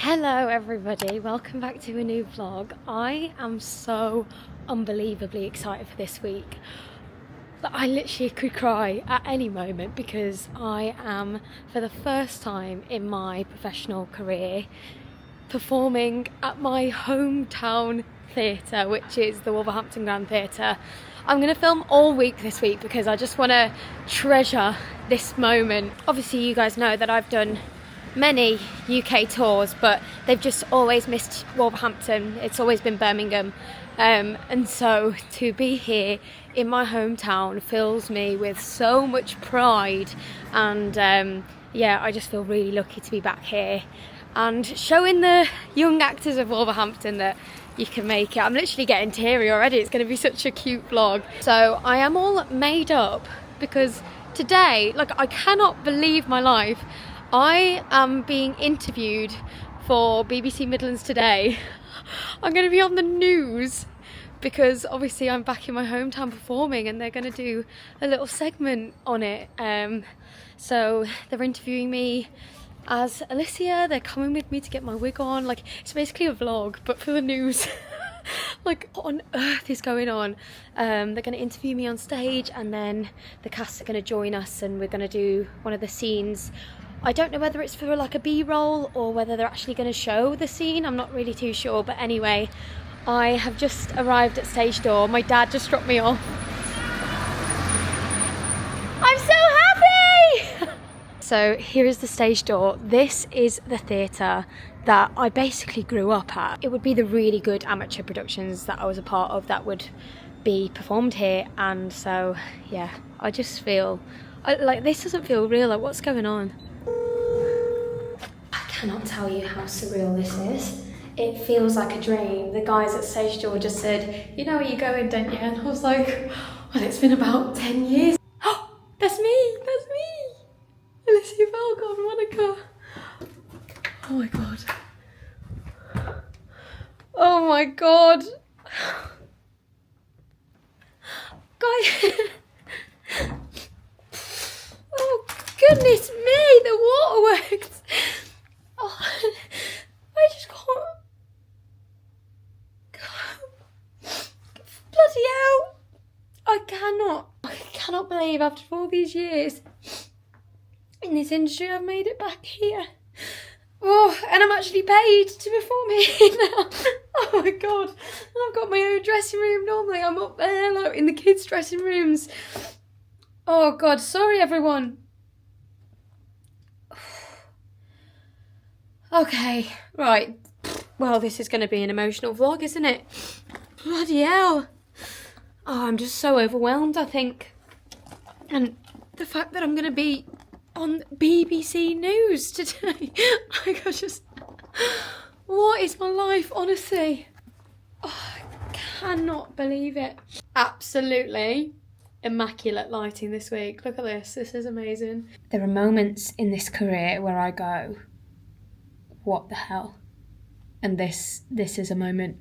Hello everybody, welcome back to a new vlog. I am so unbelievably excited for this week that I literally could cry at any moment because I am, for the first time in my professional career, performing at my hometown theatre, which is the Wolverhampton Grand Theatre. I'm going to film all week this week because I just want to treasure this moment. Obviously you guys know that I've done many UK tours, but they've just always missed Wolverhampton. It's always been Birmingham, and so to be here in my hometown fills me with so much pride, and yeah, I just feel really lucky to be back here and showing the young actors of Wolverhampton that you can make it. I'm literally getting teary already. It's going to be such a cute vlog. So I am all made up because today, like, I cannot believe my life, I am being interviewed for BBC Midlands Today. I'm going to be on the news because obviously I'm back in my hometown performing and they're going to do a little segment on it. So they're interviewing me as Alicia. They're coming with me to get my wig on. Like, it's basically a vlog but for the news. Like, what on earth is going on? They're going to interview me on stage and then the cast are going to join us and we're going to do one of the scenes. I don't know whether it's for like a B-roll or whether they're actually going to show the scene. I'm not really too sure, but anyway, I have just arrived at stage door. My dad just dropped me off. I'm so happy! So here is the stage door. This is the theatre that I basically grew up at. It would be the really good amateur productions that I was a part of that would be performed here, and so yeah, I just feel like this doesn't feel real. Like, what's going on? I cannot tell you how surreal this is. It feels like a dream. The guys at stage door just said, "You know where you're going, don't you?" And I was like, well, it's been about 10 years. Oh, that's me, that's me. Alicia Falcon, Monica. Oh my God. Oh my God. Guys. Oh goodness me, the waterworks. Oh, I just can't. Bloody hell. I cannot believe after all these years in this industry I've made it back here. Oh, and I'm actually paid to perform here now. Oh my God. I've got my own dressing room. Normally I'm up there, like, in the kids' dressing rooms. Oh God, sorry everyone. Okay, right. Well, this is going to be an emotional vlog, isn't it? Bloody hell. Oh, I'm just so overwhelmed, I think. And the fact that I'm going to be on BBC News today. Like, what is my life, honestly? Oh, I cannot believe it. Absolutely immaculate lighting this week. Look at this. This is amazing. There are moments in this career where I go, what the hell? And this is a moment.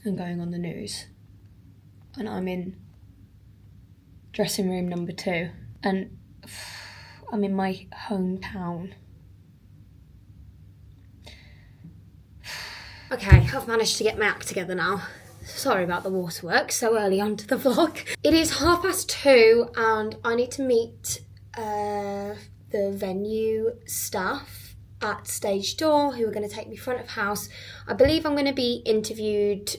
I'm going on the news and I'm in dressing room number 2 and I'm in my hometown. Okay, I've managed to get my act together now. Sorry about the waterworks so early onto the vlog. It is 2:30 and I need to meet the venue staff at stage door who are going to take me front of house. I believe I'm going to be interviewed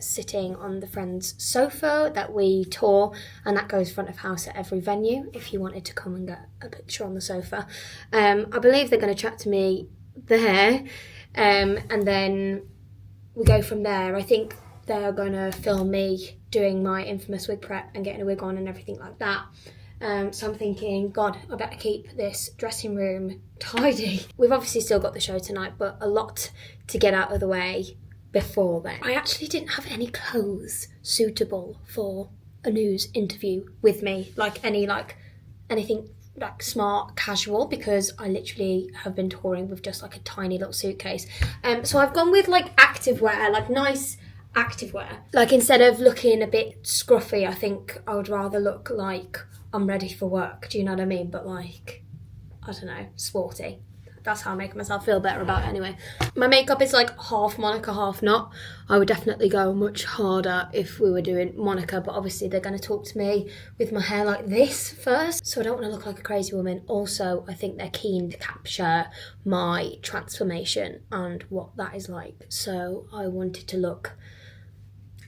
sitting on the Friends sofa that we tour, and that goes front of house at every venue if you wanted to come and get a picture on the sofa. I believe they're going to chat to me there, and then we go from there. I think they're going to film me doing my infamous wig prep and getting a wig on and everything like that. So I'm thinking, God, I better keep this dressing room tidy. We've obviously still got the show tonight, but a lot to get out of the way before then. I actually didn't have any clothes suitable for a news interview with me, anything like smart casual, because I literally have been touring with just like a tiny little suitcase. So I've gone with like activewear, like nice activewear. Like, instead of looking a bit scruffy, I think I would rather look like I'm ready for work. Do you know what I mean? But like, I don't know, sporty. That's how I make myself feel better about it anyway. My makeup is like half Monica, half not. I would definitely go much harder if we were doing Monica, but obviously they're going to talk to me with my hair like this first, so I don't want to look like a crazy woman. Also, I think they're keen to capture my transformation and what that is like, so I wanted to look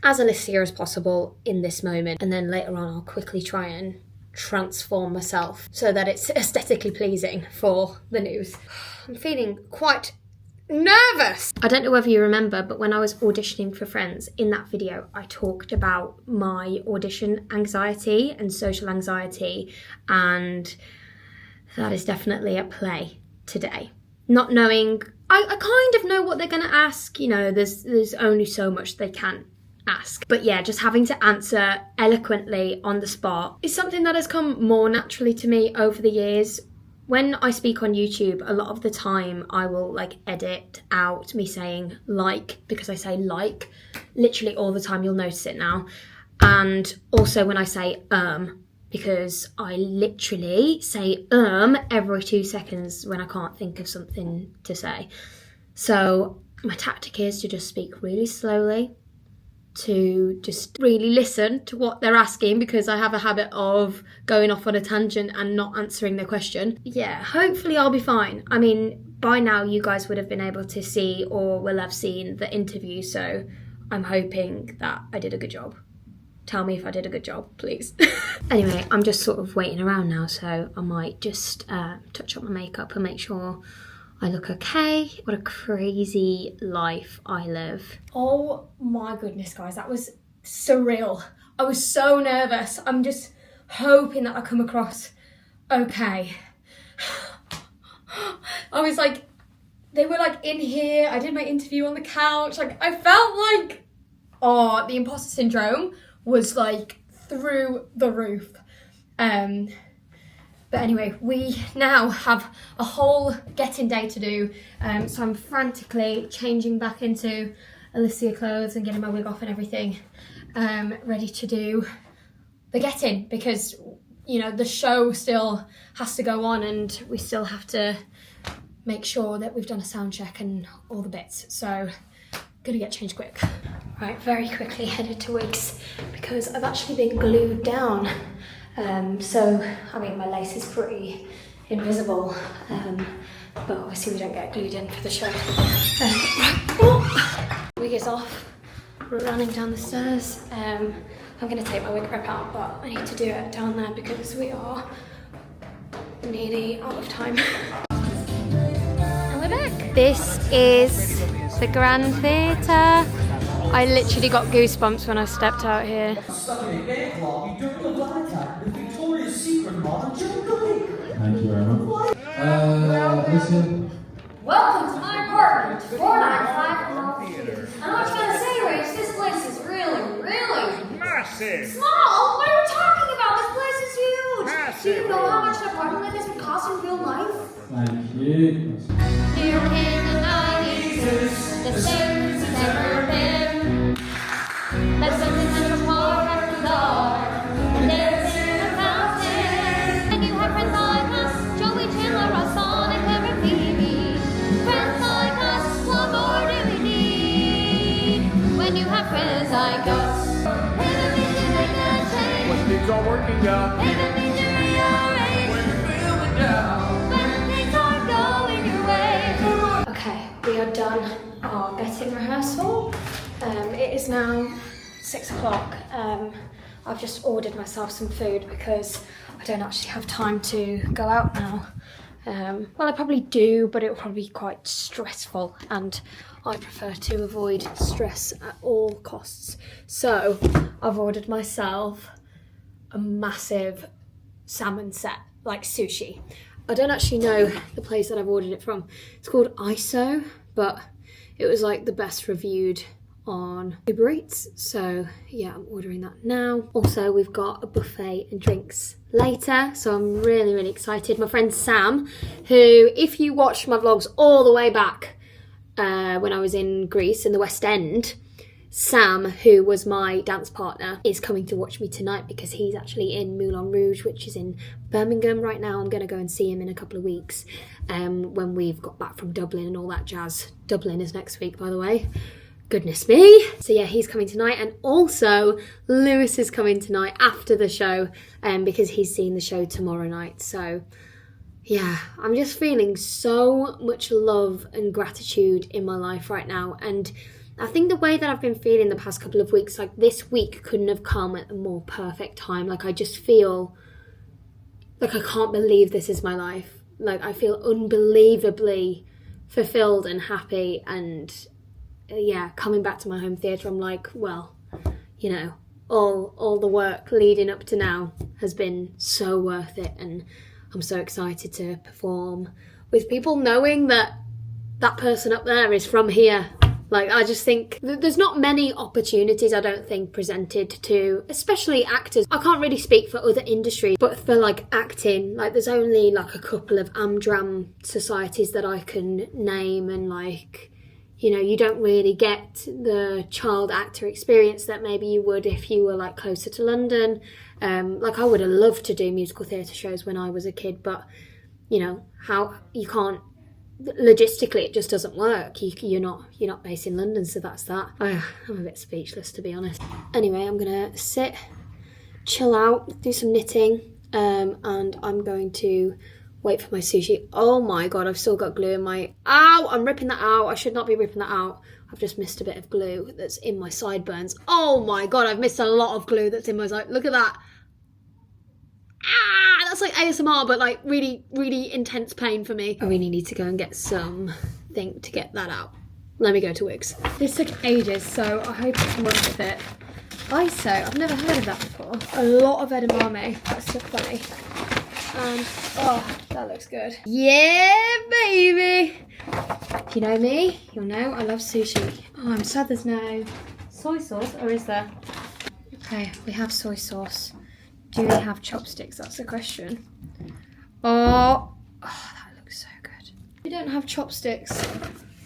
as Alicia as possible in this moment, and then later on I'll quickly try and transform myself so that it's aesthetically pleasing for the news. I'm feeling quite nervous. I don't know whether you remember, but when I was auditioning for Friends, in that video I talked about my audition anxiety and social anxiety, and that is definitely at play today. Not knowing, I kind of know what they're going to ask, you know, there's only so much they can ask. But yeah, just having to answer eloquently on the spot is something that has come more naturally to me over the years. When I speak on YouTube, a lot of the time I will like edit out me saying like, because I say like literally all the time, you'll notice it now. And also when I say because I literally say every 2 seconds when I can't think of something to say. So my tactic is to just speak really slowly, to just really listen to what they're asking, because I have a habit of going off on a tangent and not answering the question. Yeah, hopefully I'll be fine. I mean, by now you guys would have been able to see or will have seen the interview, so I'm hoping that I did a good job. Tell me if I did a good job, please. Anyway, I'm just sort of waiting around now, so I might just touch up my makeup and make sure I look okay. What a crazy life I live. Oh my goodness, guys, that was surreal. I was so nervous. I'm just hoping that I come across okay. I was like, they were like in here. I did my interview on the couch. Like, I felt like, the imposter syndrome was like through the roof. But anyway, we now have a whole getting day to do, so I'm frantically changing back into Alicia clothes and getting my wig off and everything, ready to do the getting, because, you know, the show still has to go on and we still have to make sure that we've done a sound check and all the bits, so gonna get changed quick. Right, very quickly headed to wigs because I've actually been glued down. So, I mean, my lace is pretty invisible, but obviously we don't get glued in for the show. Wig is off, we're running down the stairs. I'm going to take my wig wrap out, but I need to do it down there because we are nearly out of time. And we're back. This is the Grand Theatre. I literally got goosebumps when I stepped out here. Thank you very much. Listen. Welcome to my apartment, 495 Theater. I'm not gonna say, Rach, this place is really, really massive. small. What are we talking about? This place is huge. Massive. Do you know how much an apartment like this would cost in real life? Thank you. Here in the 90s, the same as it's ever been. Let's go to Central Park after dark, and dance in a fountain. And you have friends like us, Joey, Chandler, Ross, Sonic, Clever, Phoebe. Friends like us, what more do we need? When you have friends like us, even things are change. When things are working out, Even things are rearranged. when you're feeling down. When things aren't going your way. Okay, we are done our getting rehearsal. It is now 6 o'clock. I've just ordered myself some food because I don't actually have time to go out now. Well, I probably do, but it will probably be quite stressful, and I prefer to avoid stress at all costs. So I've ordered myself a massive salmon set, like sushi. I don't actually know the place that I've ordered it from. It's called ISO, but it was like the best reviewed on Uber Eats, so yeah, I'm ordering that now. Also, we've got a buffet and drinks later, so I'm really excited. My friend Sam, who, if you watch my vlogs all the way back when I was in Greece in the West End, Sam, who was my dance partner, is coming to watch me tonight because he's actually in Moulin Rouge, which is in Birmingham right now. I'm going to go and see him in a couple of weeks when we've got back from Dublin and all that jazz. Dublin is next week, by the way. Goodness me. So yeah, he's coming tonight, and also Lewis is coming tonight after the show because he's seeing the show tomorrow night. So yeah, I'm just feeling so much love and gratitude in my life right now, and I think the way that I've been feeling the past couple of weeks, like this week couldn't have come at a more perfect time. Like I just feel like I can't believe this is my life. Like I feel unbelievably fulfilled and happy, and yeah, coming back to my home theatre, I'm like, well, you know, all the work leading up to now has been so worth it, and I'm so excited to perform with people knowing that that person up there is from here. Like, I just think there's not many opportunities, I don't think, presented to, especially actors. I can't really speak for other industries, but for, like, acting, like, there's only, like, a couple of Amdram societies that I can name, and, like, you know, you don't really get the child actor experience that maybe you would if you were, like, closer to London. Like, I would have loved to do musical theatre shows when I was a kid, but, you know, you can't, logistically it just doesn't work. You're not based in London, so that's that. I'm a bit speechless, to be honest. Anyway, I'm gonna sit, chill out, do some knitting, and I'm going to wait for my sushi. Oh my god, I've still got glue in my... Ow! I'm ripping that out. I should not be ripping that out. I've just missed a bit of glue that's in my sideburns. Oh my god, I've missed a lot of glue that's in my side. Look at that. Ah, that's like ASMR, but like really, really intense pain for me. I really need to go and get something to get that out. Let me go to Wigs. This took ages, so I hope it's worth it. ISO, I've never heard of that before. A lot of edamame, that's so funny. And, oh, that looks good. Yeah, baby! If you know me, you'll know I love sushi. Oh, I'm sad there's no soy sauce, or is there? Okay, we have soy sauce. Do we have chopsticks? That's the question. Oh, that looks so good. We don't have chopsticks.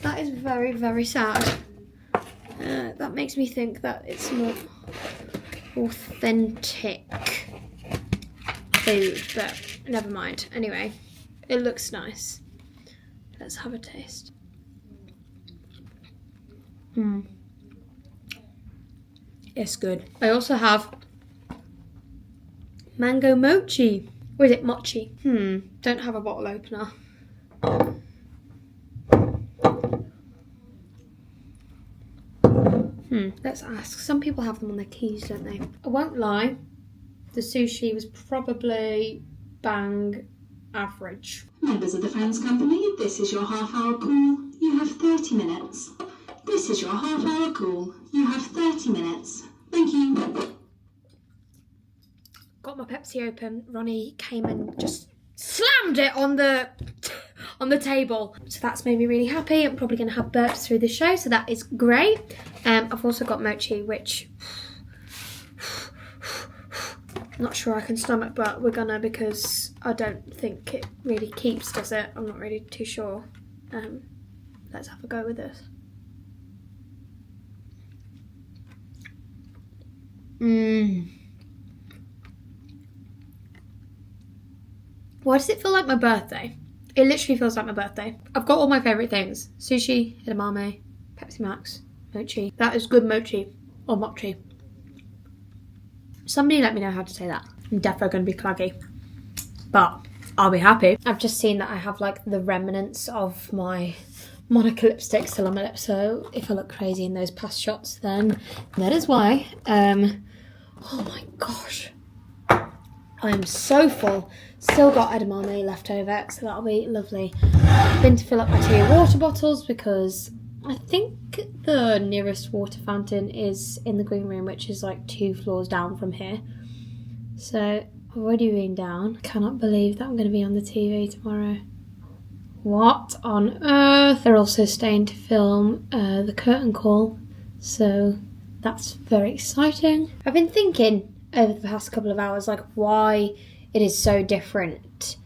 That is very, very sad. That makes me think that it's more authentic food, but never mind. Anyway, it looks nice. Let's have a taste. It's good. I also have mango mochi. Or is it mochi? Don't have a bottle opener. Let's ask. Some people have them on their keys, don't they? I won't lie. The sushi was probably bang average. Members of the Friends Company, this is your half-hour call. You have 30 minutes. This is your half-hour call. You have 30 minutes. Thank you. Got my Pepsi open. Ronnie came and just slammed it on the table. So that's made me really happy. I'm probably going to have burps through the show, so that is great. I've also got mochi, which I'm not sure I can stomach, but we're gonna, because I don't think it really keeps, does it? I'm not really too sure. Let's have a go with this. Why does it feel like my birthday? It literally feels like my birthday. I've got all my favourite things. Sushi, edamame, Pepsi Max, mochi. That is good mochi. Or mochi. Somebody let me know how to say that. I'm definitely going to be claggy. But I'll be happy. I've just seen that I have like the remnants of my Monica lipstick still on my lips. So if I look crazy in those past shots, then that is why. Oh my gosh. I am so full. Still got edamame left over, so that'll be lovely. I've been to fill up my 2 water bottles because I think the nearest water fountain is in the green room, which is like 2 floors down from here. So I've already been down. Cannot believe that I'm going to be on the TV tomorrow. What on earth? They're also staying to film the curtain call, so that's very exciting. I've been thinking over the past couple of hours, like, why it is so different.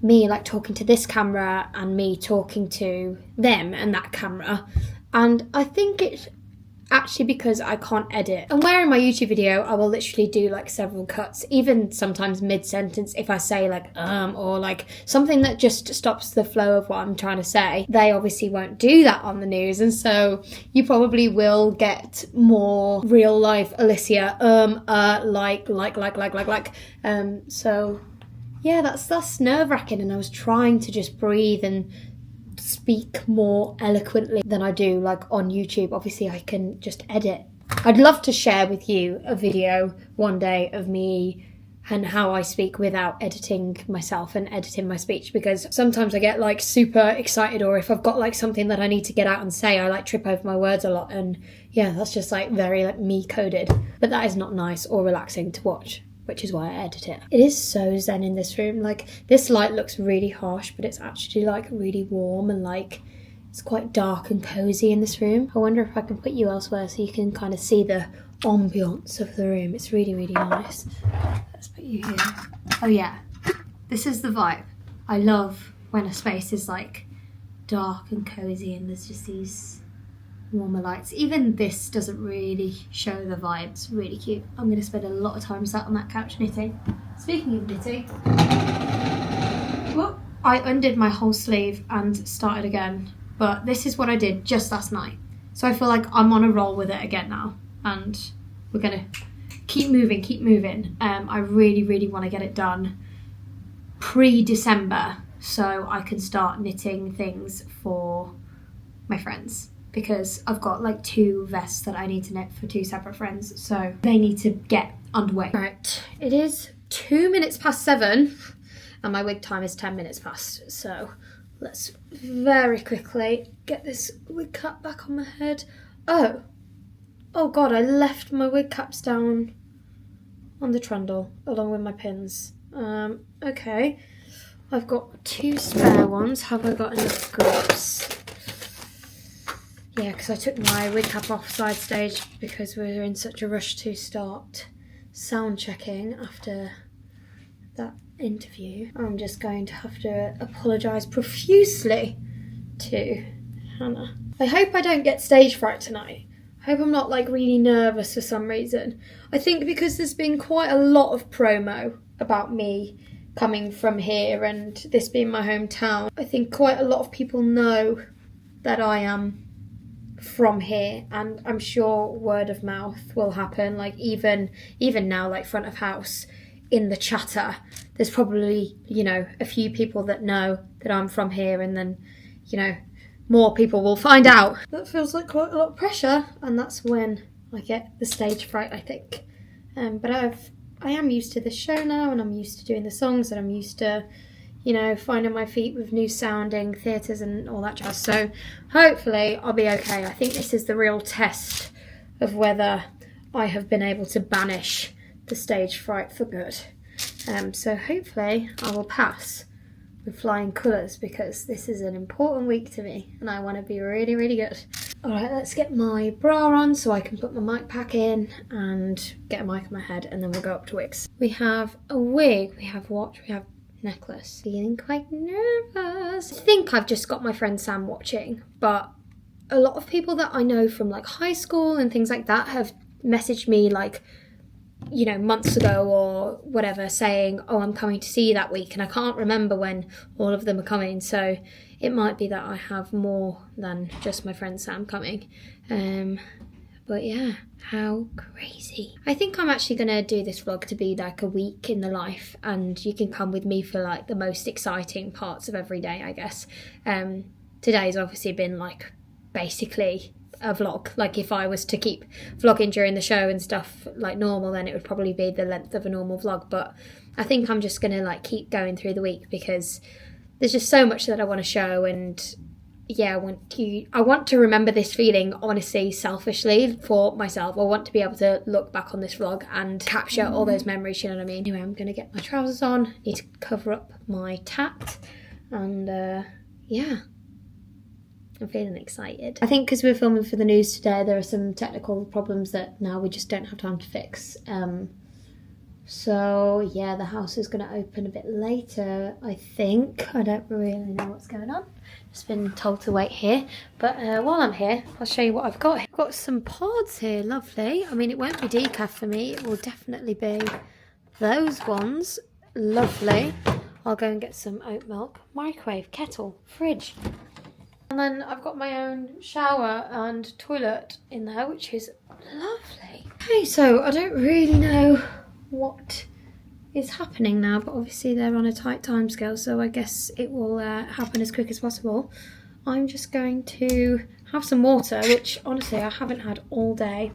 Me, like, talking to this camera and me talking to them and that camera. And I think it's actually because I can't edit. And where in my YouTube video I will literally do like several cuts, even sometimes mid-sentence if I say like or like something that just stops the flow of what I'm trying to say. They obviously won't do that on the news, and so you probably will get more real life Alicia so yeah, that's nerve-wracking, and I was trying to just breathe and speak more eloquently than I do like on YouTube. Obviously I can just edit. I'd love to share with you a video one day of me and how I speak without editing myself and editing my speech, because sometimes I get like super excited, or if I've got like something that I need to get out and say, I like trip over my words a lot, and yeah, that's just like very like me coded. But that is not nice or relaxing to watch, which is why I edit it. It is so zen in this room. Like, this light looks really harsh, but it's actually like really warm, and like it's quite dark and cozy in this room. I wonder if I can put you elsewhere so you can kind of see the ambiance of the room. It's really, really nice. Let's put you here. Oh yeah, this is the vibe. I love when a space is like dark and cozy and there's just these warmer lights. Even this doesn't really show the vibe. It's really cute. I'm going to spend a lot of time sat on that couch knitting. Speaking of knitting, well, I undid my whole sleeve and started again, but this is what I did just last night. So I feel like I'm on a roll with it again now, and we're going to keep moving. I really, really want to get it done pre-December so I can start knitting things for my friends, because I've got like 2 vests that I need to knit for 2 separate friends, so they need to get underway. Right, it is 2 minutes past 7 and my wig time is 10 minutes past, so let's very quickly get this wig cap back on my head. Oh god, I left my wig caps down on the trundle along with my pins. Okay, I've got 2 spare ones. Have I got enough grips? Yeah, because I took my wig cap off side stage because we were in such a rush to start sound checking after that interview. I'm just going to have to apologise profusely to Hannah. I hope I don't get stage fright tonight. I hope I'm not like really nervous for some reason. I think because there's been quite a lot of promo about me coming from here and this being my hometown. I think quite a lot of people know that I am from here, and I'm sure word of mouth will happen. Like even now, like front of house in the chatter, there's probably, you know, a few people that know that I'm from here, and then, you know, more people will find out. That feels like quite a lot of pressure, and that's when I get the stage fright, I think. But I am used to the show now, and I'm used to doing the songs, and I'm used to, you know, finding my feet with new sounding theatres and all that jazz. So hopefully I'll be okay. I think this is the real test of whether I have been able to banish the stage fright for good. So hopefully I will pass with flying colours, because this is an important week to me and I want to be really, really good. Alright, let's get my bra on so I can put my mic pack in and get a mic on my head, and then we'll go up to wigs. We have a wig, we have watch, we have necklace. Feeling quite nervous. I think I've just got my friend Sam watching, but a lot of people that I know from like high school and things like that have messaged me like, you know, months ago or whatever, saying, oh, I'm coming to see you that week, and I can't remember when all of them are coming, so it might be that I have more than just my friend Sam coming. But yeah, how crazy. I think I'm actually going to do this vlog to be like a week in the life, and you can come with me for like the most exciting parts of every day, I guess. Today's obviously been like basically a vlog. Like if I was to keep vlogging during the show and stuff like normal, then it would probably be the length of a normal vlog. But I think I'm just going to like keep going through the week, because there's just so much that I want to show, and yeah, I want to remember this feeling, honestly, selfishly for myself. I want to be able to look back on this vlog and capture all those memories, you know what I mean? Anyway, I'm going to get my trousers on, need to cover up my tat, and yeah, I'm feeling excited. I think because we're filming for the news today, there are some technical problems that now we just don't have time to fix. So yeah, the house is going to open a bit later, I think. I don't really know what's going on. Just been told to wait here. But while I'm here, I'll show you what I've got. I've got some pods here, lovely. I mean, it won't be decaf for me. It will definitely be those ones. Lovely. I'll go and get some oat milk. Microwave, kettle, fridge. And then I've got my own shower and toilet in there, which is lovely. Okay, so I don't really know what is happening now, but obviously they're on a tight time scale, so I guess it will happen as quick as possible. I'm just going to have some water, which honestly I haven't had all day.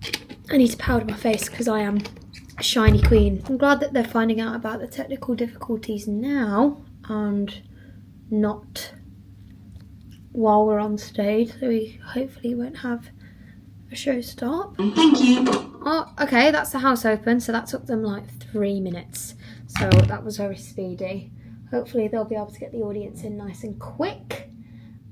I need to powder my face because I am a shiny queen. I'm glad that they're finding out about the technical difficulties now and not while we're on stage, so we hopefully won't have a show stop. Thank you. Oh, okay, that's the house open, so that took them like 3 minutes. So that was very speedy. Hopefully they'll be able to get the audience in nice and quick,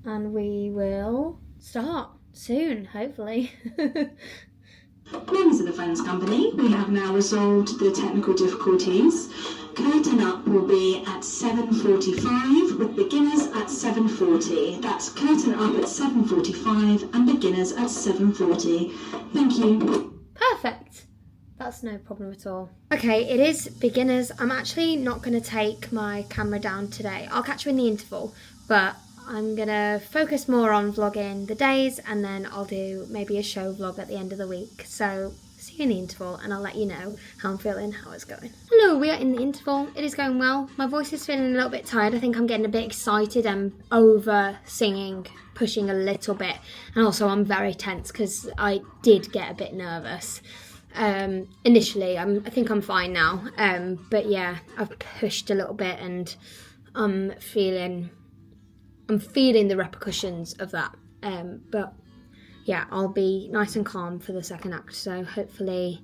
and we will start soon, hopefully. Members of the Friends Company, we have now resolved the technical difficulties. Curtain up will be at 7:45 with beginners at 7:40. That's curtain up at 7:45 and beginners at 7:40. Thank you. Perfect. That's no problem at all. Okay, it is beginners. I'm actually not going to take my camera down today. I'll catch you in the interval, but I'm going to focus more on vlogging the days, and then I'll do maybe a show vlog at the end of the week. So see you in the interval and I'll let you know how I'm feeling, how it's going. Hello, we are in the interval. It is going well. My voice is feeling a little bit tired. I think I'm getting a bit excited and over singing, pushing a little bit. And also I'm very tense because I did get a bit nervous. Initially, I think I'm fine now. But yeah, I've pushed a little bit and I'm feeling the repercussions of that. But yeah, I'll be nice and calm for the second act, so hopefully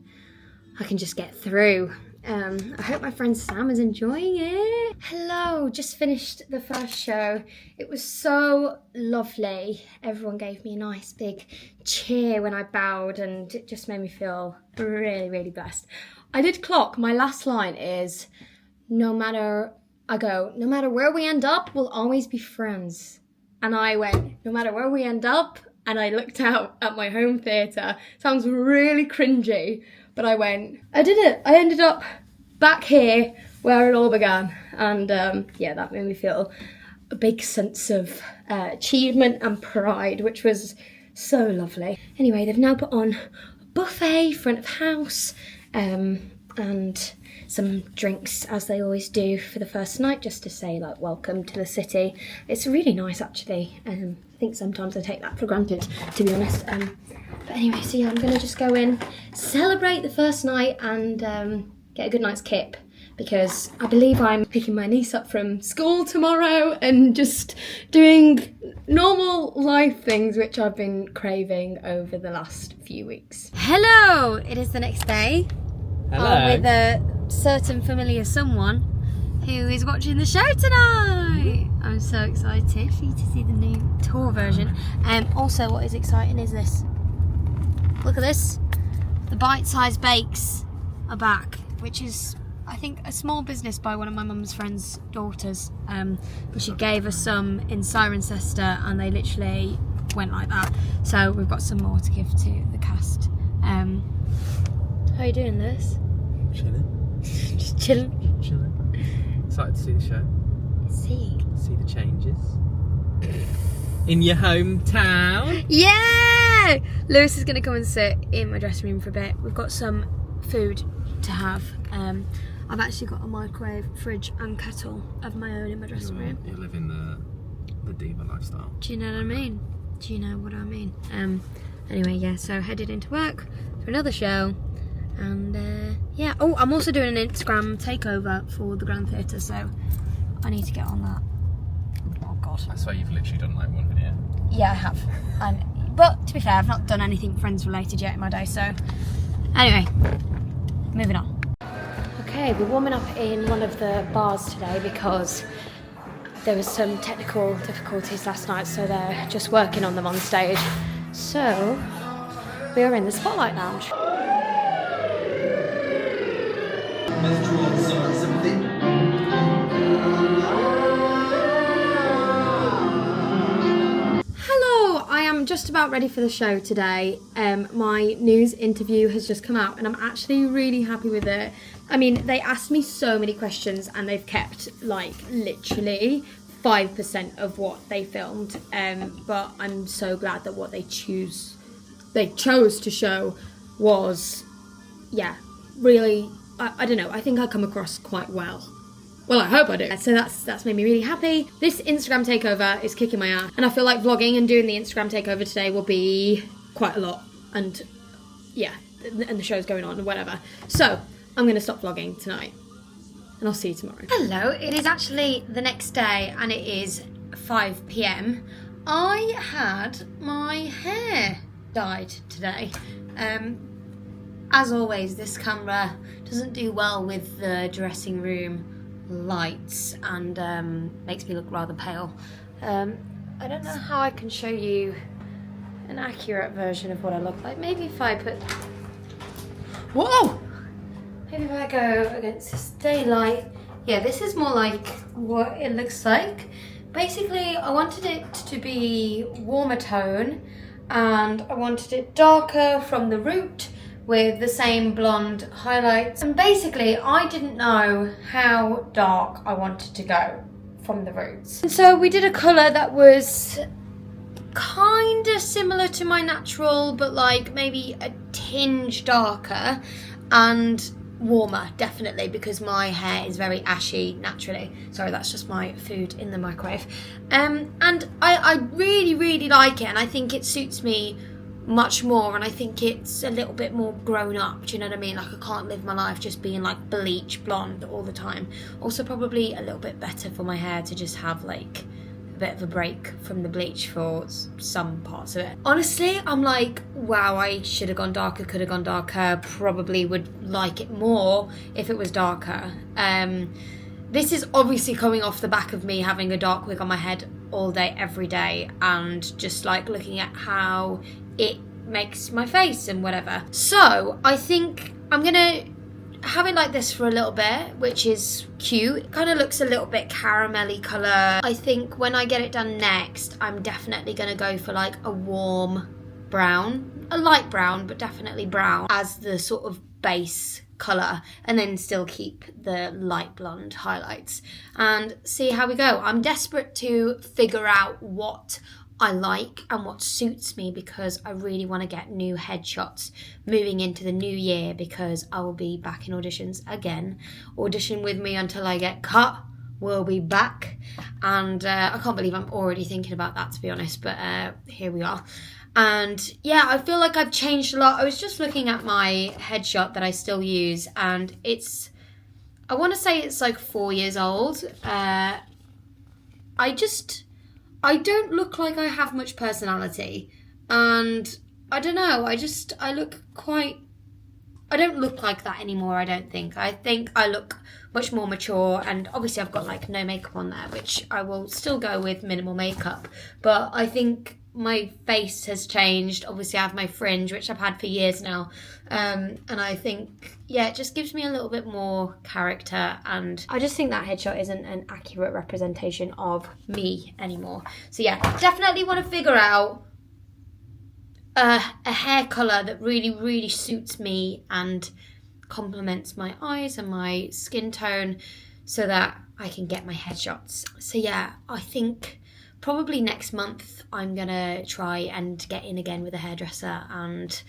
I can just get through. I hope my friend Sam is enjoying it. Hello, just finished the first show. It was so lovely. Everyone gave me a nice big cheer when I bowed, and it just made me feel really, really blessed. I did clock, my last line is, no matter where we end up, we'll always be friends. And I went, no matter where we end up, and I looked out at my home theatre. Sounds really cringy, but I went, I did it. I ended up back here where it all began. And yeah, that made me feel a big sense of achievement and pride, which was so lovely. Anyway, they've now put on a buffet front of house and some drinks, as they always do for the first night, just to say like welcome to the city. It's really nice actually. I think sometimes I take that for granted, to be honest. But anyway, so yeah, I'm gonna just go in, celebrate the first night, and get a good night's kip, because I believe I'm picking my niece up from school tomorrow and just doing normal life things which I've been craving over the last few weeks. Hello, it is the next day. Hello. With a certain familiar someone who is watching the show tonight. I'm so excited for you to see the new tour version. Also, what is exciting is this. Look at this. The bite-sized bakes are back, which is, I think, a small business by one of my mum's friend's daughters. And she gave us some in Cirencester, and they literally went like that. So we've got some more to give to the cast. How are you doing, Lewis? Chilling. Just chilling. Chilling. Excited to see the show. See the changes. In your hometown. Yeah! Lewis is going to come and sit in my dressing room for a bit. We've got some food to have. I've actually got a microwave, fridge and kettle of my own in my dressing room. You're living the diva lifestyle. Do you know what I mean? Do you know what I mean? Anyway, yeah, so headed into work for another show. And yeah, oh, I'm also doing an Instagram takeover for the Grand Theatre, so I need to get on that. Oh god. I swear you've literally done like one video. Yeah, I have. But to be fair, I've not done anything Friends related yet in my day, so anyway, moving on. Okay, we're warming up in one of the bars today because there was some technical difficulties last night, so they're just working on them on stage. So we are in the Spotlight Lounge. withdrawn some sympathy. Hello, I am just about ready for the show today. My news interview has just come out and I'm actually really happy with it. I mean, they asked me so many questions and they've kept like literally 5% of what they filmed. But I'm so glad that what they chose to show was, yeah, really, I don't know, I think I come across quite well. Well, I hope I do. So that's made me really happy. This Instagram takeover is kicking my ass. And I feel like vlogging and doing the Instagram takeover today will be quite a lot. And yeah, and the show's going on and whatever. So I'm going to stop vlogging tonight. And I'll see you tomorrow. Hello, it is actually the next day and it is 5 p.m. I had my hair dyed today. As always, this camera doesn't do well with the dressing room lights and makes me look rather pale. I don't know how I can show you an accurate version of what I look like. Maybe if I put... Whoa! Maybe if I go against this daylight. Yeah, this is more like what it looks like. Basically, I wanted it to be warmer tone and I wanted it darker from the root with the same blonde highlights. And basically, I didn't know how dark I wanted to go from the roots. And so we did a colour that was kind of similar to my natural, but like maybe a tinge darker and warmer, definitely, because my hair is very ashy naturally. Sorry, that's just my food in the microwave. And I really, really like it, and I think it suits me much more, and I think it's a little bit more grown up, do you know what I mean? Like, I can't live my life just being like bleach blonde all the time. Also probably a little bit better for my hair to just have like a bit of a break from the bleach for some parts of it. Honestly, I'm like, wow, I should have gone darker, could have gone darker, probably would like it more if it was darker. This is obviously coming off the back of me having a dark wig on my head all day, every day, and just like looking at how it makes my face and whatever. So I think I'm gonna have it like this for a little bit, which is cute. It kind of looks a little bit caramelly colour. I think when I get it done next, I'm definitely gonna go for like a warm brown, a light brown, but definitely brown as the sort of base colour, and then still keep the light blonde highlights and see how we go. I'm desperate to figure out what I like and what suits me, because I really want to get new headshots moving into the new year, because I will be back in auditions again. Audition with me until I get cut. We'll be back, and I can't believe I'm already thinking about that, to be honest, but here we are. And yeah, I feel like I've changed a lot. I was just looking at my headshot that I still use, and it's, I want to say it's like 4 years old. I don't look like I have much personality, and I don't know, I look quite, I don't look like that anymore, I don't think. I think I look much more mature, and obviously I've got like no makeup on there, which I will still go with minimal makeup, but I think my face has changed. Obviously I have my fringe, which I've had for years now, and I think, yeah, it just gives me a little bit more character, and I just think that headshot isn't an accurate representation of me anymore. So yeah, definitely want to figure out a hair colour that really, really suits me and complements my eyes and my skin tone, so that I can get my headshots. So yeah, I think probably next month I'm gonna try and get in again with a hairdresser and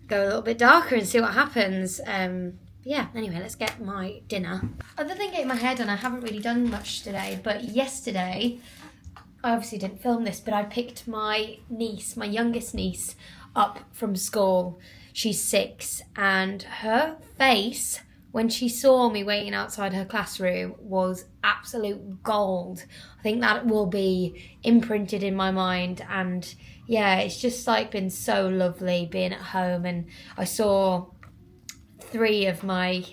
go a little bit darker and see what happens. Yeah, anyway, let's get my dinner. Other than getting my hair done, I haven't really done much today, but yesterday, I obviously didn't film this, but I picked my niece, my youngest niece, up from school. She's 6, and her face when she saw me waiting outside her classroom was absolute gold. I think that will be imprinted in my mind, and yeah, it's just like been so lovely being at home. And I saw 3 of my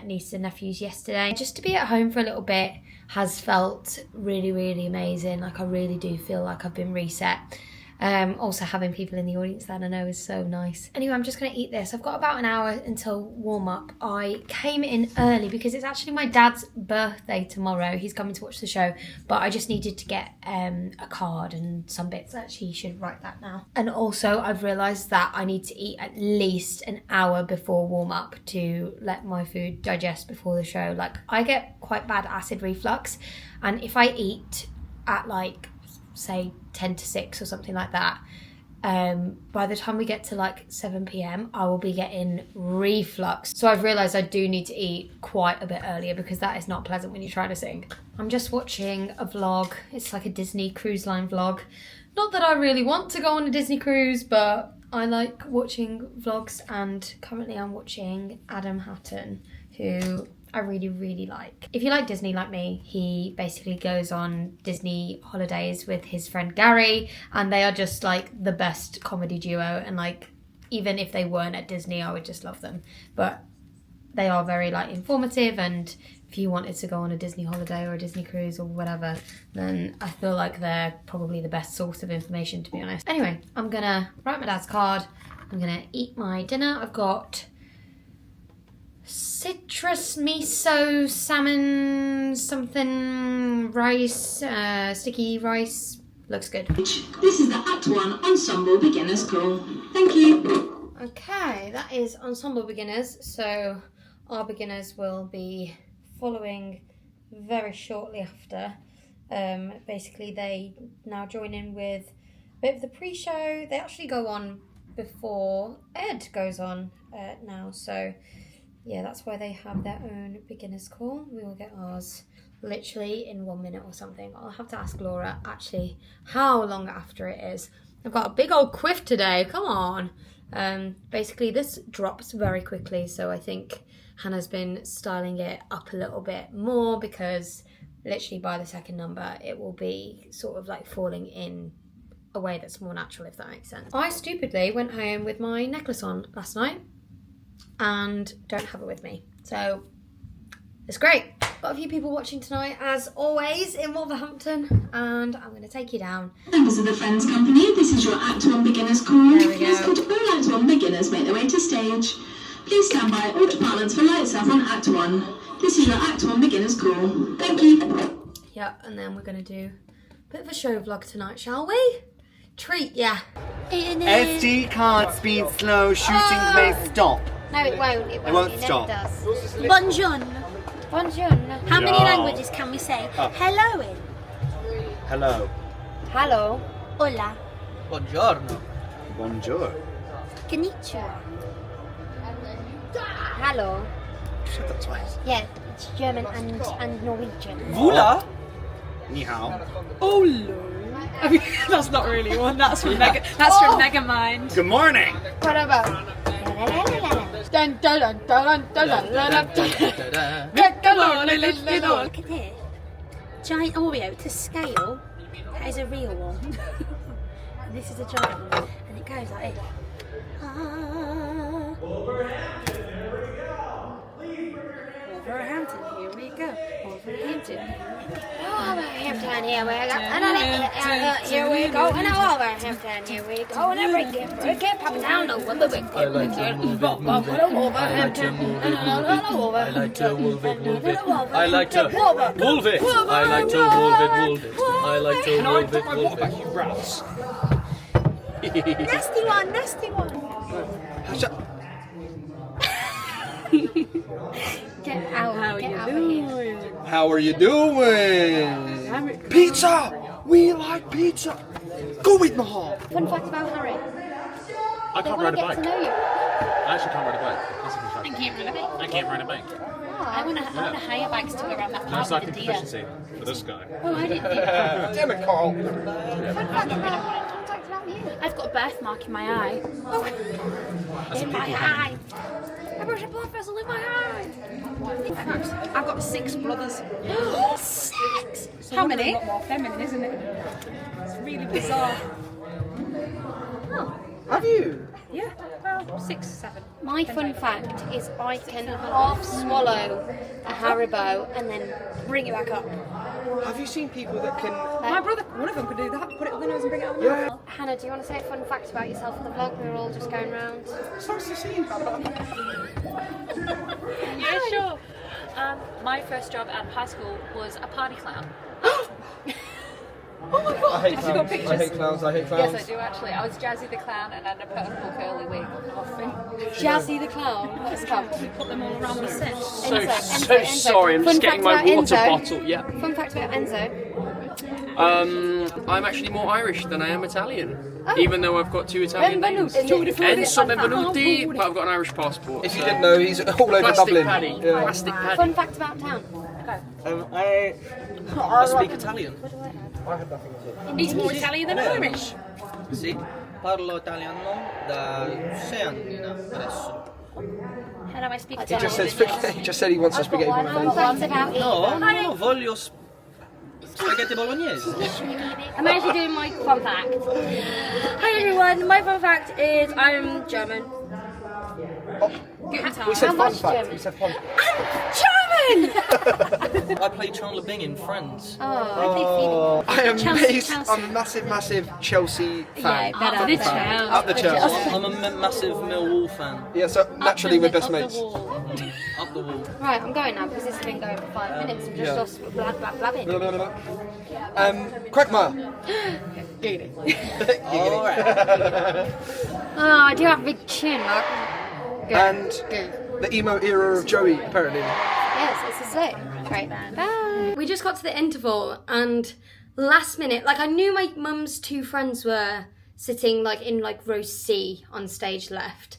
nieces and nephews yesterday. Just to be at home for a little bit has felt really, really amazing. Like, I really do feel like I've been reset. Also having people in the audience then I know is so nice. Anyway, I'm just going to eat this. I've got about an hour until warm up. I came in early because it's actually my dad's birthday tomorrow. He's coming to watch the show, but I just needed to get a card and some bits. Actually, you should write that now. And also I've realised that I need to eat at least an hour before warm up to let my food digest before the show. Like, I get quite bad acid reflux, and if I eat at like say 10 to 6 or something like that, by the time we get to like 7 p.m. I will be getting reflux. So I've realised I do need to eat quite a bit earlier because that is not pleasant when you're trying to sing. I'm just watching a vlog. It's like a Disney Cruise Line vlog. Not that I really want to go on a Disney cruise, but I like watching vlogs, and currently I'm watching Adam Hatton, who I really, really like. If you like Disney like me, he basically goes on Disney holidays with his friend Gary, and they are just like the best comedy duo, and like even if they weren't at Disney I would just love them. But they are very like informative, and if you wanted to go on a Disney holiday or a Disney cruise or whatever, then I feel like they're probably the best source of information, to be honest. Anyway, I'm gonna write my dad's card, I'm gonna eat my dinner. I've got citrus miso salmon something rice, sticky rice. Looks good. This is the Act 1 Ensemble Beginners Call. Thank you. Okay, that is Ensemble Beginners, so our beginners will be following very shortly after. Basically they now join in with a bit of the pre-show. They actually go on before Ed goes on now, so yeah, that's why they have their own beginner's call. We will get ours literally in 1 minute or something. I'll have to ask Laura actually how long after it is. I've got a big old quiff today, come on. Basically this drops very quickly, so I think Hannah's been styling it up a little bit more because literally by the second number it will be sort of like falling in a way that's more natural, if that makes sense. I stupidly went home with my necklace on last night and don't have it with me, so it's great. Got a few people watching tonight as always in Wolverhampton, and I'm going to take you down. Members of the Friends Company, this is your Act 1 Beginners Call. There we Please go. could all Act 1 beginners make their way to stage. Please stand by all departments for lights up on Act 1. This is your Act 1 Beginners Call. Thank you. Yeah, and then we're going to do a bit of a show vlog tonight, shall we? Treat ya. SD card speed slow, shooting may stop. No, it won't. It won't It stop. never does. Bonjour. Bonjour. How many Ja. languages can we say hello in? Hello. Hello. Hola. Buongiorno. Bonjour. Konnichiwa. Hello. Shut up twice. Yeah, it's German and Norwegian. Vula? Ni hao. I mean, that's not really one. That's from Mega. That's from Megamind. Good morning. What about? Dun, dun, dun, dun, dun, dun, dun, dun, dun. Look at this. Giant Oreo to scale. That is a real one. And this is a giant one. And it goes like this. Wolverhampton, here we go. Wolverhampton. Wolverhampton, here we go. Here we go. And Wolverhampton, here we go. And break it, pop it down. No, what the big I like to move it, move it. I like to move it, move it. I like to move it, move it. I like to move it. I like to move it, move it. I like to move it, move it. You rats. Nasty one, nasty one. Shut. Get out of here. How are you doing? Pizza! We like pizza! Go with Mahal! Fun fact about Harry. I can't ride a Get bike. to know you. I actually can't ride a bike. That's a good fact. Can't ride a bike. I can't ride a bike. I want to hire bikes to go around that No park cycling with the deer. proficiency for this guy. Oh, I didn't do that. Damn it, Carl! Fun fact about you. I've got a birthmark in my eye. In my eye. I brush a blood vessel in my eye. I've got 6 brothers. 6. How many? A lot more feminine, isn't it? It's really bizarre. Have you? Yeah, well, 6, 7. My fun fact is I can half swallow a Haribo and then bring it back up. Have you seen people that can... My brother, one of them could do that. Put it up the nose and bring it Yeah. Hannah, do you want to say a fun fact about yourself for the vlog? We're all just going round. It's nice to see you. Yeah, sure. My first job at high school was a party clown. Oh my god! I hate clowns. I hate clowns. I hate clowns. Yes, I do actually. I was Jazzy the clown and I had a purple curly wig off me. Jazzy the clown. What's it called? We put them all around the set. So sorry, I'm just getting my water bottle. Yeah. Fun fact about Enzo. I'm actually more Irish than I am Italian. Even though I've got two Italian names. Enzo Benvenuti, but I've got an Irish passport. If you didn't know, he's all over Dublin. Paddy. Yeah. Plastic Paddy. Fun fact about town. I speak Italian. I had nothing to say. He's more Italian than Irish. Sì, parlo italiano da 6 anni adesso. How do I speak He Italian? just said he just said he wants a spaghetti Fun bolognese. fact about No, voglio spaghetti bolognese. I'm actually doing my fun fact. Hi everyone, my fun fact is I'm German. We said fun fact. German? We said fun. I play Chandler Bing in Friends. Oh, I am Chelsea. I'm a massive Chelsea fan. better. The Chelsea. Up the Chelsea. I'm a massive Millwall fan. Yeah, so naturally we're best mates. Up the wall. Right, I'm going now because this has been going for 5 minutes. I'm just lost blabbing. Quagmire. Alright. Oh, I do have a big chin, Mark. And the emo era of Joey, apparently. Yes, it's a slip. Great. Bye. We just got to the interval and last minute, like I knew my mum's two friends were sitting like in like row C on stage left.